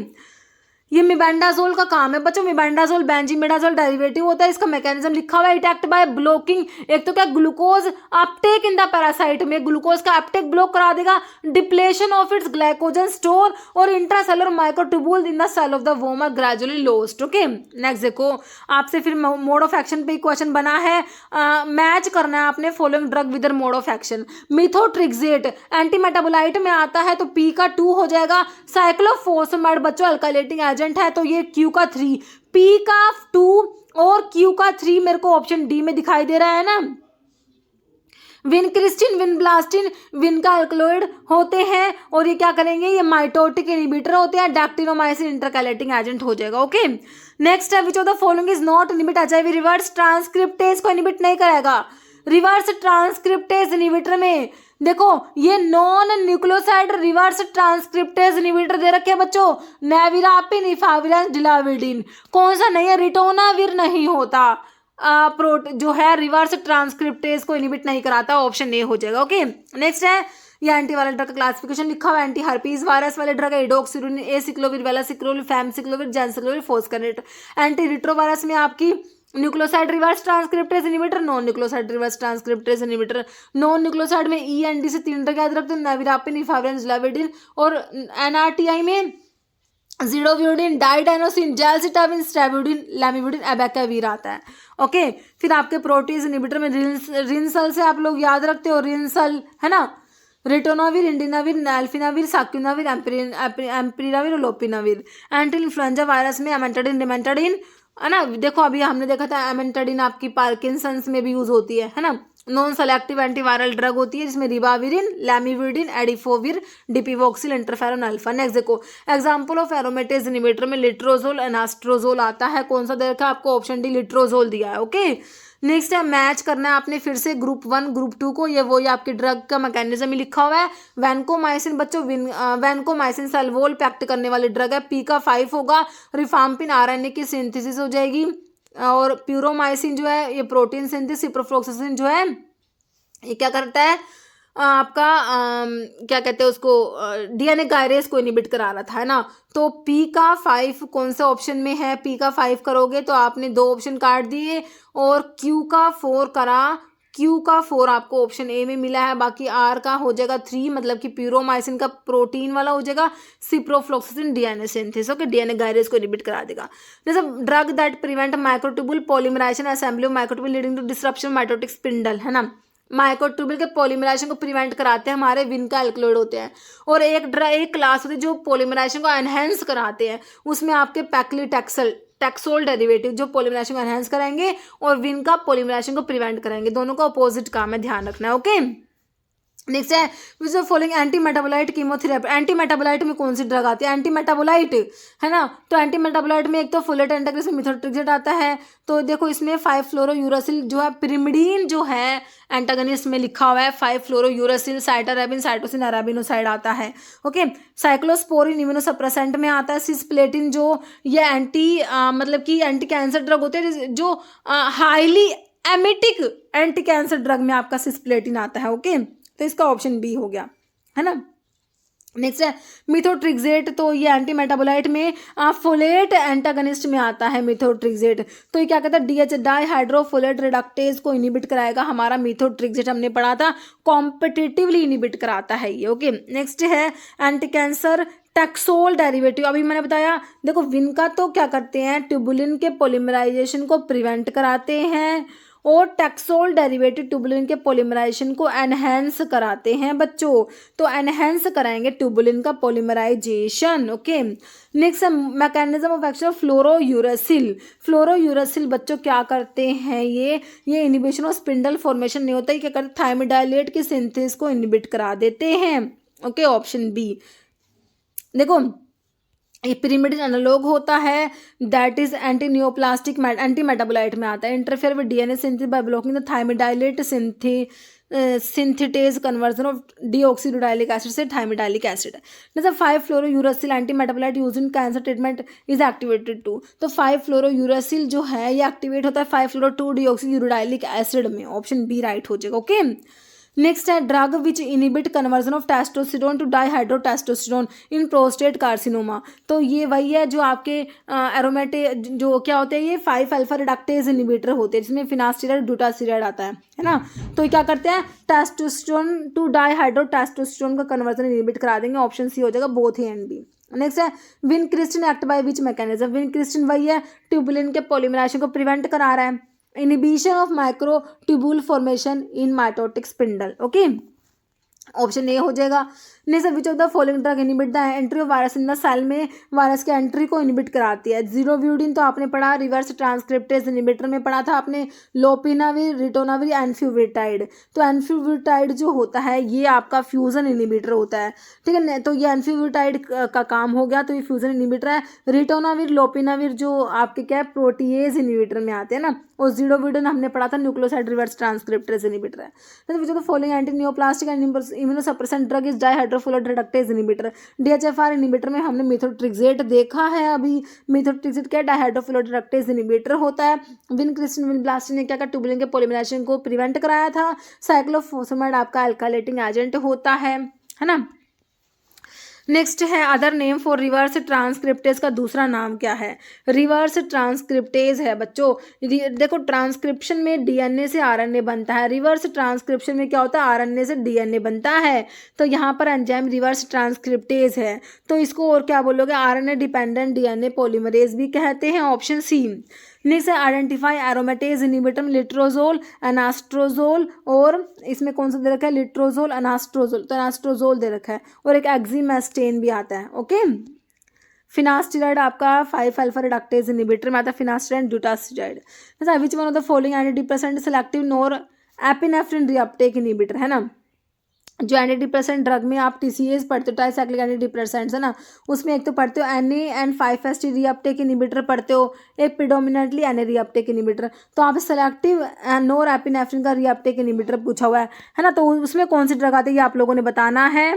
ये मिबेंडाजोल का काम है बच्चों। मिबेंडाजोल बेंजीमिडाजोल डेरिवेटिव होता है, इसका मैकेनिज्म लिखा हुआ है, इट एक्ट बाय ब्लॉकिंग, एक तो क्या glucose uptake in the parasite में ग्लूकोज का अपटेक ब्लॉक करा देगा, depletion of its glycogen store और intracellular microtubule in the cell of the worm are gradually lost. Okay, next देखो, आपसे फिर मोड ऑफ एक्शन पे क्वेश्चन बना है, मैच करना है आपने following drug with mode of action. Methotrexate anti metabolite में आता है, तो पी का 2 हो जाएगा। साइक्लोफॉस्फेट बच्चों अल्काइलेटिंग एजेंट है, तो ये क्यू का 3, पी का 2 और क्यू का 3 मेरे को ऑप्शन डी में दिखाई दे रहा है ना। विनक्रिस्टिन, विनब्लास्टिन, विन का अल्कलॉइड होते हैं और ये क्या करेंगे, ये माइटोटिक इनहिबिटर होते हैं, डैक्टिनोमाइसिन इंटरकैलेटिंग एजेंट हो जाएगा। ओके, नेक्स्ट है which of the following is not inhibit HIV, reverse transcriptase को इनहिबिट नहीं करेगा। रिवर्स ट्रांसक्रिप्टेज इनहिबिटर में देखो ये non nucleoside reverse transcriptase inhibitor दे रखे हैं बच्चों, नेविरापिन, इफाविलेंस, डिलाविडिन। कौन सा नहीं है, रिटोनाविर नहीं होता। जो है रिवर्स ट्रांसक्रिप्टेज को इनहिबिट नहीं कराता, ऑप्शन ए हो जाएगा। ओके, नेक्स्ट है ये एंटीवायरल ड्रग का क्लासिफिकेशन लिखा हुआ है। एंटी हर्पीज वायरस वाले ड्रग है इडोक्सिरुलिन, एसिक्लोविर, वेलासिक्लोविर, फैमसिक्लोविर, जेंसिक्लोविर, फोस्कनेट। एंटी रिट्रोवायरस में आपकी nucleoside reverse transcriptase inhibitor, non nucleoside reverse transcriptase inhibitor. Non nucleoside में ई एन डी से 3 ड्रग याद रखते हैं, नेविरापिन, इफाविलेंस, डिलाविडिन। और एनआरटीआई में जिडोवियोडिन, डाइडाइनोसिन, जैलसिटाबिन, स्टैबिडिन, लैमिविडिन, एबैकावीर आता है। ओके, फिर आपके प्रोटीज इनहिबिटर में रिंसल से आप लोग याद रखते हो, रिंसल है ना, रिटोनाविर, इंडिनाविर, एल्फिनाविर, साक्यूनाविर, एम्पिराविर और लोपिनाविर। एंटी इन्फ्लुएंजा वायरस में एमेंटाडिन, रिमेंटाडिन है ना। देखो अभी हमने देखा था एमेंटाडिन आपकी पार्किंसंस में भी यूज होती है ना। नॉन सेलेक्टिव एंटीवायरल ड्रग होती है जिसमें रिबाविरिन, लैमिविडिन, एडिफोविर, डिपिवॉक्सिल, इंटरफेरॉन अल्फा। नेक्स्ट देखो एग्जांपल ऑफ एरोमेटेज इनहिबिटर में लिट्रोजोल, एनास्ट्रोजोल आता है। कौन सा देखा आपको, ऑप्शन डी लिट्रोजोल दिया है। ओके, नेक्स्ट है मैच करना है आपने फिर से ग्रुप 1 ग्रुप 2 को, ये वही आपकी ड्रग का मैकेनिज्म ही लिखा हुआ है। वैनकोमाइसिन बच्चों, वैनकोमाइसिन सल्वोल पैक्ट करने वाली ड्रग है, पी का 5 होगा। रिफाम्पिन आरएनए की सिंथेसिस हो जाएगी। और प्यूरोमाइसिन जो है ये प्रोटीन सिंथेसिस, सिप्रोफ्लोक्सासिन जो है ये क्या करता है आपका क्या कहते हैं उसको, डीएनए गायरेज को इनहिबिट करा रहा था है ना। तो पी का 5 कौन से ऑप्शन में है, पी का 5 करोगे तो आपने 2 ऑप्शन काट दिए और क्यू का 4 करा, क्यू का 4 आपको ऑप्शन ए में मिला है। बाकी आर का हो जाएगा 3, मतलब कि प्यूरोमाइसिन का प्रोटीन वाला हो जाएगा, ciprofloxacin DNA synthesis. Okay, DNA gyrase को इनहिबिट करा देगा। जैसे drug that prevent microtubule polymerisation assembly of microtubule leading to disruption mitotic spindle है ना। माइक्रोट्यूबुल के पॉलीमराइजेशन को प्रिवेंट कराते हैं हमारे विन का एल्कलॉइड होते हैं। और एक क्लास होती है जो पॉलीमराइजेशन को एनहेंस कराते हैं, उसमें आपके पैक्लीटैक्सल टैक्सोल डेरिवेटिव जो पॉलीमराइजेशन को एनहांस कराएंगे और विन का पॉलीमराइजेशन को प्रिवेंट करेंगे। दोनों का अपोजिट काम है, ध्यान रखना है। ओके, नेक्स्ट है which of following anti metabolite chemotherapy. Anti metabolite में कौन सी ड्रग आती है, एंटी मेटाबोलाइट है ना। तो एंटी मेटाबोलाइट में एक तो फुलेट एंटागोनिस्ट मिथोट्रिक्सेट आता है। तो देखो इसमें 5-फ्लोरोयूरासिल जो है, पिरिमिडीन जो है एंटागोनिस्ट में लिखा हुआ है 5-फ्लोरोयूरासिल, साइटारेबिन, साइटोसिन, अराबिनोसाइड आता है। ओके, साइक्लोस्पोरिन इम्यूनोसप्रेसेंट में आता है। सिस्प्लेटिन जो ये मतलब कि एंटी कैंसर ड्रग होते हैं, जो highly emetic anti cancer drug में आपका सिस्प्लेटिन आता है। ओके, तो इसका ऑप्शन बी हो गया है ना। नेक्स्ट है मिथोट्रिक्सेट, तो ये एंटी मेटाबोलाइट में फोलेट एंटागनिस्ट में आता है मिथोट्रिक्सेट। तो ये क्या कहता है, डीएच डाइहाइड्रोफोलेट रिडक्टेज को इनहिबिट कराएगा हमारा मिथोट्रिक्सेट, हमने पढ़ा था कॉम्पिटिटिवली इनहिबिट कराता है ये। ओके, नेक्स्ट है एंटी कैंसर टैक्सोल डेरिवेटिव। अभी मैंने बताया देखो विन का तो क्या करते हैं, ट्यूबुलिन के पॉलीमराइजेशन को प्रिवेंट कराते हैं और टैक्सोल डेरिवेटिव ट्यूबुलिन के पॉलीमराइजेशन को एनहेंस कराते हैं बच्चों। तो एनहेंस कराएंगे ट्यूबुलिन का polymerization. Okay, next mechanism of action of fluorouracil. Fluorouracil बच्चों क्या करते हैं, ये इनहिबिशन ऑफ स्पिंडल फॉर्मेशन नहीं होता, ये क्या करते हैं, थायमिडाइलेट की सिंथेसिस को इनहिबिट करा देते हैं। Okay, option B. देखो ये पिरिमिडिन एनालॉग होता है, that is anti neoplastic anti metabolite में आता है। Interfere with DNA synthesis by blocking the thymidylate synthetase conversion of deoxyribonucleic acid से थायमिडाइलिक एसिड। जैसे five fluorouracil anti metabolite use in cancer treatment is activated to. तो five fluorouracil जो है ये activate होता है 5-फ्लोरो-2 डीऑक्सीरिबोनुक्लिक एसिड में, ऑप्शन बी राइट हो जाएगा। ओके, नेक्स्ट है drug which inhibit conversion of testosterone to dihydrotestosterone in prostate carcinoma. तो ये वही है जो आपके एरोमेटिक जो क्या होते हैं, ये 5-अल्फा रिडक्टेज इनहिबिटर होते हैं जिसमें फिनास्टिराइड ग्लूटासिराइड आता है ना। तो ये क्या करते हैं, टेस्टोस्टेरोन टू डाइहाइड्रोटेस्टोस्टेरोन का कन्वर्जन इनहिबिट करा देंगे, ऑप्शन सी हो जाएगा both A and B. Next है vincristine act by which mechanism. Vincristine वही है ट्यूबुलिन के पॉलीमराइजेशन को प्रिवेंट करा रहा है, inhibition of microtubule formation in mitotic spindle. Okay, option A हो जाएगा। Next, which of the following drug inhibit the entry of virus in the cell में वायरस के एंट्री को इनिबिट कराती है। जीरोव्यूडिन तो आपने पढ़ा, रिवर्स ट्रांसक्रिप्टेज इनिबिटर में पढ़ा था आपने, लोपिनाविर, रिटोनाविर, एनफ्यूविटाइड। तो एनफ्यूविटाइड जो होता है ये आपका फ्यूजन इनिबिटर होता है, ठीक है। तो ये एनफ्यूविटाइड का काम हो गया, तो ये फ्यूजन इनिबिटर है। रिटोनाविर, लोपिनाविर जो आपके क्या है प्रोटीएज इनिबिटर में आते हैं ना, और जीरोव्यूडिन हमने पढ़ा था न्यूक्लियोसाइड रिवर्स ट्रांसक्रिप्टेज इनिबिटर है। तो following anti neoplastic and immunosuppressant drug is dihydrofolate reductase inhibitor. DHFR inhibitor में हमने मेथोट्रिक्सेट देखा है अभी। मेथोट्रिक्सेट क्या डाइहाइड्रोफोलेट रिडक्टेज इनिबिटर होता है। विनक्रिस्टिन विनब्लास्टिन ने क्या क्या ट्यूबुलिन के पॉलीमराइजेशन को प्रिवेंट कराया था। साइक्लोफोसमेट आपका अल्काइलेटिंग एजेंट होता है ना। नेक्स्ट है other name for reverse transcriptase का दूसरा नाम क्या है? रिवर्स ट्रांसक्रिप्टेज है बच्चों। देखो ट्रांसक्रिप्शन में डीएनए से आरएनए बनता है, रिवर्स ट्रांसक्रिप्शन में क्या होता है आरएनए से डीएनए बनता है। तो यहाँ पर एंजाइम रिवर्स ट्रांसक्रिप्टेज है, तो इसको और क्या बोलोगे? आरएनए डिपेंडेंट डीएनए पॉलीमरेज भी कहते हैं, ऑप्शन सी। नेक्स्ट है आइडेंटिफाई एरोमेटेज इनिबिटर में लिट्रोजोल, एनास्ट्रोजोल, और इसमें कौन सा दे रखा है? लिट्रोजोल, एनास्ट्रोजोल, तो एनास्ट्रोजोल दे रखा है, और एक एक्जिमेस्टेन भी आता है। ओके, फिनास्टिराइड आपका 5-अल्फा रिडक्टेज इनिबिटर में आता है, finasteride, dutasteride. Which one of the following anti depressant selective nor epinephrine reuptake inhibitor है ना। जो एंटी डिप्रेसेंट ड्रग में आप टीसीएस पढ़ते हो, ट्राइसाइक्लिक एंटी डिप्रेसेंट्स है ना, उसमें एक तो पढ़ते हो एनए एंड 5-एसटी रीअपटेक इनिबिटर पढ़ते हो, एक प्रिडोमिनेंटली एनए रीअपटेक इनिबिटर। तो आप सेलेक्टिव नोर एपिनेफ्रिन का रीअपटेक इनिबिटर पूछा हुआ है ना, तो उसमें कौन सी ड्रग आती है ये आप लोगों ने बताना है।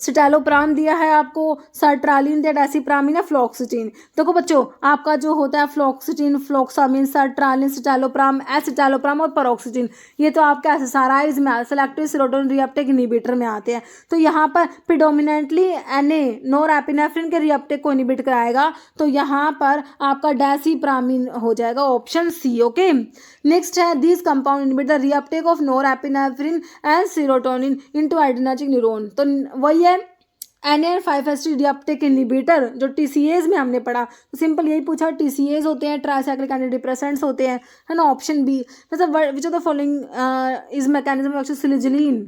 सिटालोप्राम दिया है आपको, सर्ट्रालिन दिया, डेसिप्रामिन या फ्लॉक्सिटिन। देखो बच्चों आपका जो होता है फ्लॉक्सिटिन, फ्लॉक्सामिन, सर्ट्रालिन, सिटालोप्राम, एसिटालोप्राम और पेरोक्सिटिन, ये तो आपके एसएसआरआईज में सेलेक्टिव सेरोटोनिन रीअपटेक इनिबिटर में आते हैं। तो यहाँ पर प्रिडोमिनेंटली एनए नोर एपिनेफ्रिन के रीअपटेक को इनिबिट कराएगा, तो यहाँ पर आपका डेसिप्रामिन हो जाएगा, ऑप्शन सी। ओके, नेक्स्ट है this compound inhibit the reuptake of NOR epinephrine and serotonin into adrenergic neuron. तो वही है एनए 5-एसटी रीअपटेक इनिबिटर जो टीसीएज में हमने पढ़ा, तो सिंपल यही पूछा, टीसीएज होते हैं, ट्राइसाइक्लिक एंटी डिप्रेसेंट्स होते हैं, है ना, ऑप्शन बी। मतलब which of the following is mechanism of action selegiline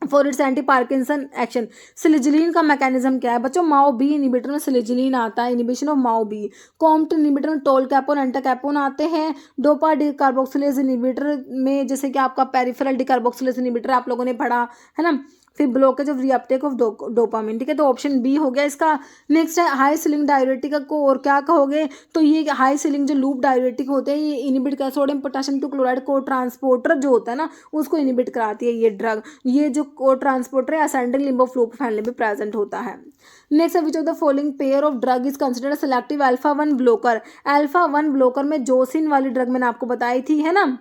for its anti Parkinson action. Selegiline का मैकेनिज्म क्या है बच्चों? माओ बी इनिबिटर में सिलिजिलिन आता है, inhibition of MAO B. COMT inhibitor में टोल कैपोन, एंटाकैपोन आते हैं। डोपा डिकार्बोक्सिलेज इनिबिटर में जैसे कि आपका पेरिफेरल डिकार्बोक्सिलेज इनिबिटर आप लोगों ने पढ़ा है ना। फिर blockage of reuptake of dopamine, ठीक है, तो ऑप्शन बी हो गया इसका। नेक्स्ट है हाई सीलिंग डायरेटिक को और क्या कहोगे? तो ये हाई सीलिंग जो लूप डायरेटिक होते हैं ये इनिबिट कर सोडियम पोटेशियम टू क्लोराइड को ट्रांसपोर्टर जो होता है ना उसको इनिबिट कराती है ये ड्रग। ये जो को ट्रांसपोर्टर है ascending limb of fluid family में प्रेजेंट होता है। नेक्स्ट है which of the following pair of drug is considered selective अल्फा-1 blocker. अल्फा-1 blocker में जोसिन वाली ड्रग मैंने आपको बताई थी है ना,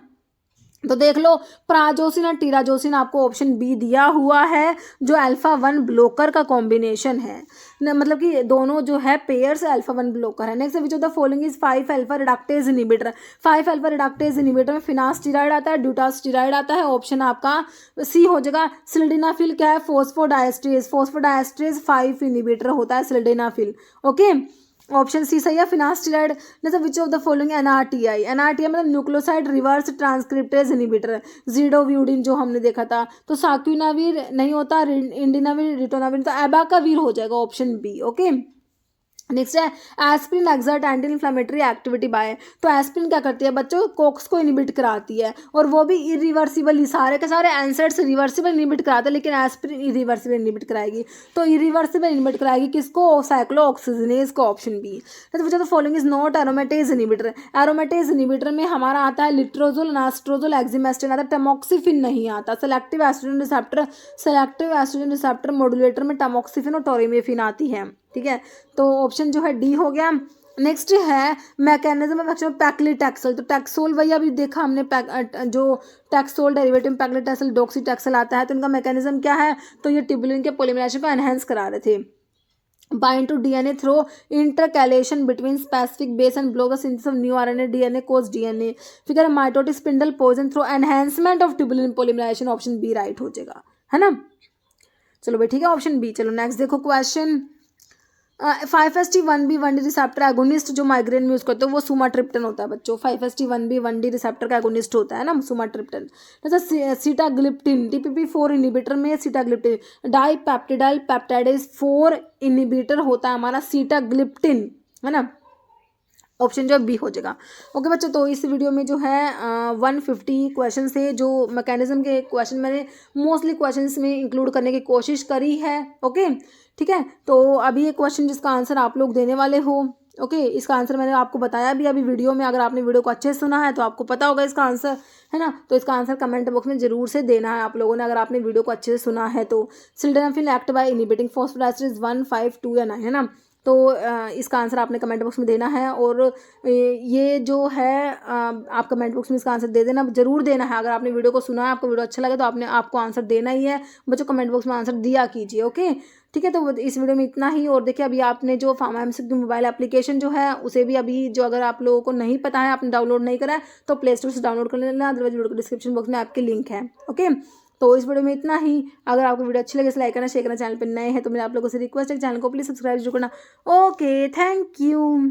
तो देख लो प्राजोसिन और टीराजोसिन आपको ऑप्शन बी दिया हुआ है, जो अल्फा-1 ब्लॉकर का कॉम्बिनेशन है, मतलब कि दोनों जो है पेयर्स अल्फा-1 ब्लॉकर है। Next which of the following is five alpha reductase inhibitor. Five alpha reductase inhibitor में फिनास्टिराइड आता है, ड्यूटास्टिराइड आता है, ऑप्शन आपका सी हो जाएगा। सिल्डेनाफिल क्या है? फोस्फोडाइएस्ट्रेज, फोस्फोडाइएस्ट्रेज 5 इनिबिटर होता है सिल्डेनाफिल। ओके, ऑप्शन सी सही है फिनास्टिराइड। जैसे विच ऑफ द फॉलोइंग एनआरटीआई। एनआरटीआई मतलब न्यूक्लियोसाइड रिवर्स ट्रांसक्रिप्टेज इनिबिटर। जीडोव्यूडिन जो हमने देखा था, तो साक्यूनाविर नहीं होता, इंडिनाविर, रिटोनाविर, तो एबाकाविर हो जाएगा, ऑप्शन बी। ओके, नेक्स्ट है aspirin exert anti inflammatory activity by. तो एस्पिरिन क्या करती है बच्चों? कोक्स को इनिबिट कराती है, और वो भी इरिवर्सिबली, सारे के सारे एंसर्ट्स रिवर्सिबल इनिबिट कराते हैं, लेकिन एस्पिरिन इरिवर्सिबल इनिबिट कराएगी। तो इरिवर्सिबल इनिबिट कराएगी किसको? साइक्लोऑक्सीजनेज को, ऑप्शन बी। तो following is not aromatase inhibitor. Aromatase inhibitor में हमारा आता है लिट्रोजोल, नास्ट्रोजोल, एक्जिमेस्टिन आता है, टमोक्सिफिन नहीं आता। Selective oestrogen receptor, selective oestrogen receptor modulator में टमोक्सिफिन और टोरिमेफिन आती है, ठीक है, तो ऑप्शन जो है डी हो गया। नेक्स्ट है मैकेनिज्म ऑफ एक्शन पैक्लिटैक्सल। तो टैक्सोल वही अभी देखा हमने, जो टैक्सोल डेरिवेटिव में पैक्लिटैक्सल, डॉक्सीटैक्सल आता है, तो इनका मैकेनिज्म क्या है? तो ये ट्यूबुलिन के पॉलीमराइजेशन को एनहेंस करा रहे थे। Bind to DNA through intercalation between specific base and block the synthesis of new RNA, DNA causes DNA. फिर mitotic spindle poison through enhancement of tubulin polymerization, option B right हो जाएगा, है ना। चलो भाई ठीक है, ऑप्शन बी। चलो नेक्स्ट देखो क्वेश्चन। 5-HT1B1D रिसेप्टर एगोनिस्ट जो माइग्रेन में यूज करते हैं वो सुमाट्रिप्टन होता है बच्चों। 5-HT1B1D रिसेप्टर का एगोनिस्ट होता है ना सुमाट्रिप्टन। जैसे सीटाग्लिप्टिन DPP4 इनिबिटर में सीटाग्लिप्टिन डाईपेप्टिडाइल पेप्टाइडेज 4 इनिबिटर होता है हमारा सीटाग्लिप्टिन, है ना। ऑप्शन जो है बी हो जाएगा। ओके बच्चों, तो इस वीडियो में जो है 150 क्वेश्चन थे, जो मैकेनिज्म के क्वेश्चन मैंने मोस्टली क्वेश्चंस में इंक्लूड करने की कोशिश करी है। ओके ठीक है, तो अभी ये क्वेश्चन जिसका आंसर आप लोग देने वाले हो। ओके इसका आंसर मैंने आपको बताया भी अभी वीडियो में, अगर आपने वीडियो को अच्छे से सुना है तो आपको पता होगा इसका आंसर, है ना। तो इसका आंसर कमेंट बॉक्स में जरूर से देना है आप लोगों ने, अगर आपने वीडियो को अच्छे से सुना है तो। Sildenafil act by inhibiting phosphodiester 1, 5, 2 या 9, है ना। तो इसका आंसर आपने कमेंट बॉक्स में देना है, और ये जो है आप कमेंट बॉक्स में इसका आंसर दे देना, जरूर देना है। अगर आपने वीडियो को सुना है, आपको वीडियो अच्छा लगे तो आपको आंसर देना ही है बच्चों। कमेंट बॉक्स में आंसर दिया कीजिए। ओके ठीक है, तो इस वीडियो में इतना ही। और देखिए अभी आपने जो फार्मा एमसीक्यू मोबाइल एप्लीकेशन जो है उसे भी अभी जो, अगर आप लोगों को नहीं पता है, आपने डाउनलोड नहीं करा है तो प्ले स्टोर से डाउनलोड कर लेना, अदरवाइज वीडियो के डिस्क्रिप्शन बॉक्स में आपके लिंक है। ओके तो इस वीडियो में इतना ही। अगर आपको वीडियो अच्छी लगे तो लाइक करना, शेयर करना, चैनल पर नए हैं तो मेरे आप लोगों से रिक्वेस्ट है चैनल को प्लीज सब्सक्राइब जो करना। Okay thank you.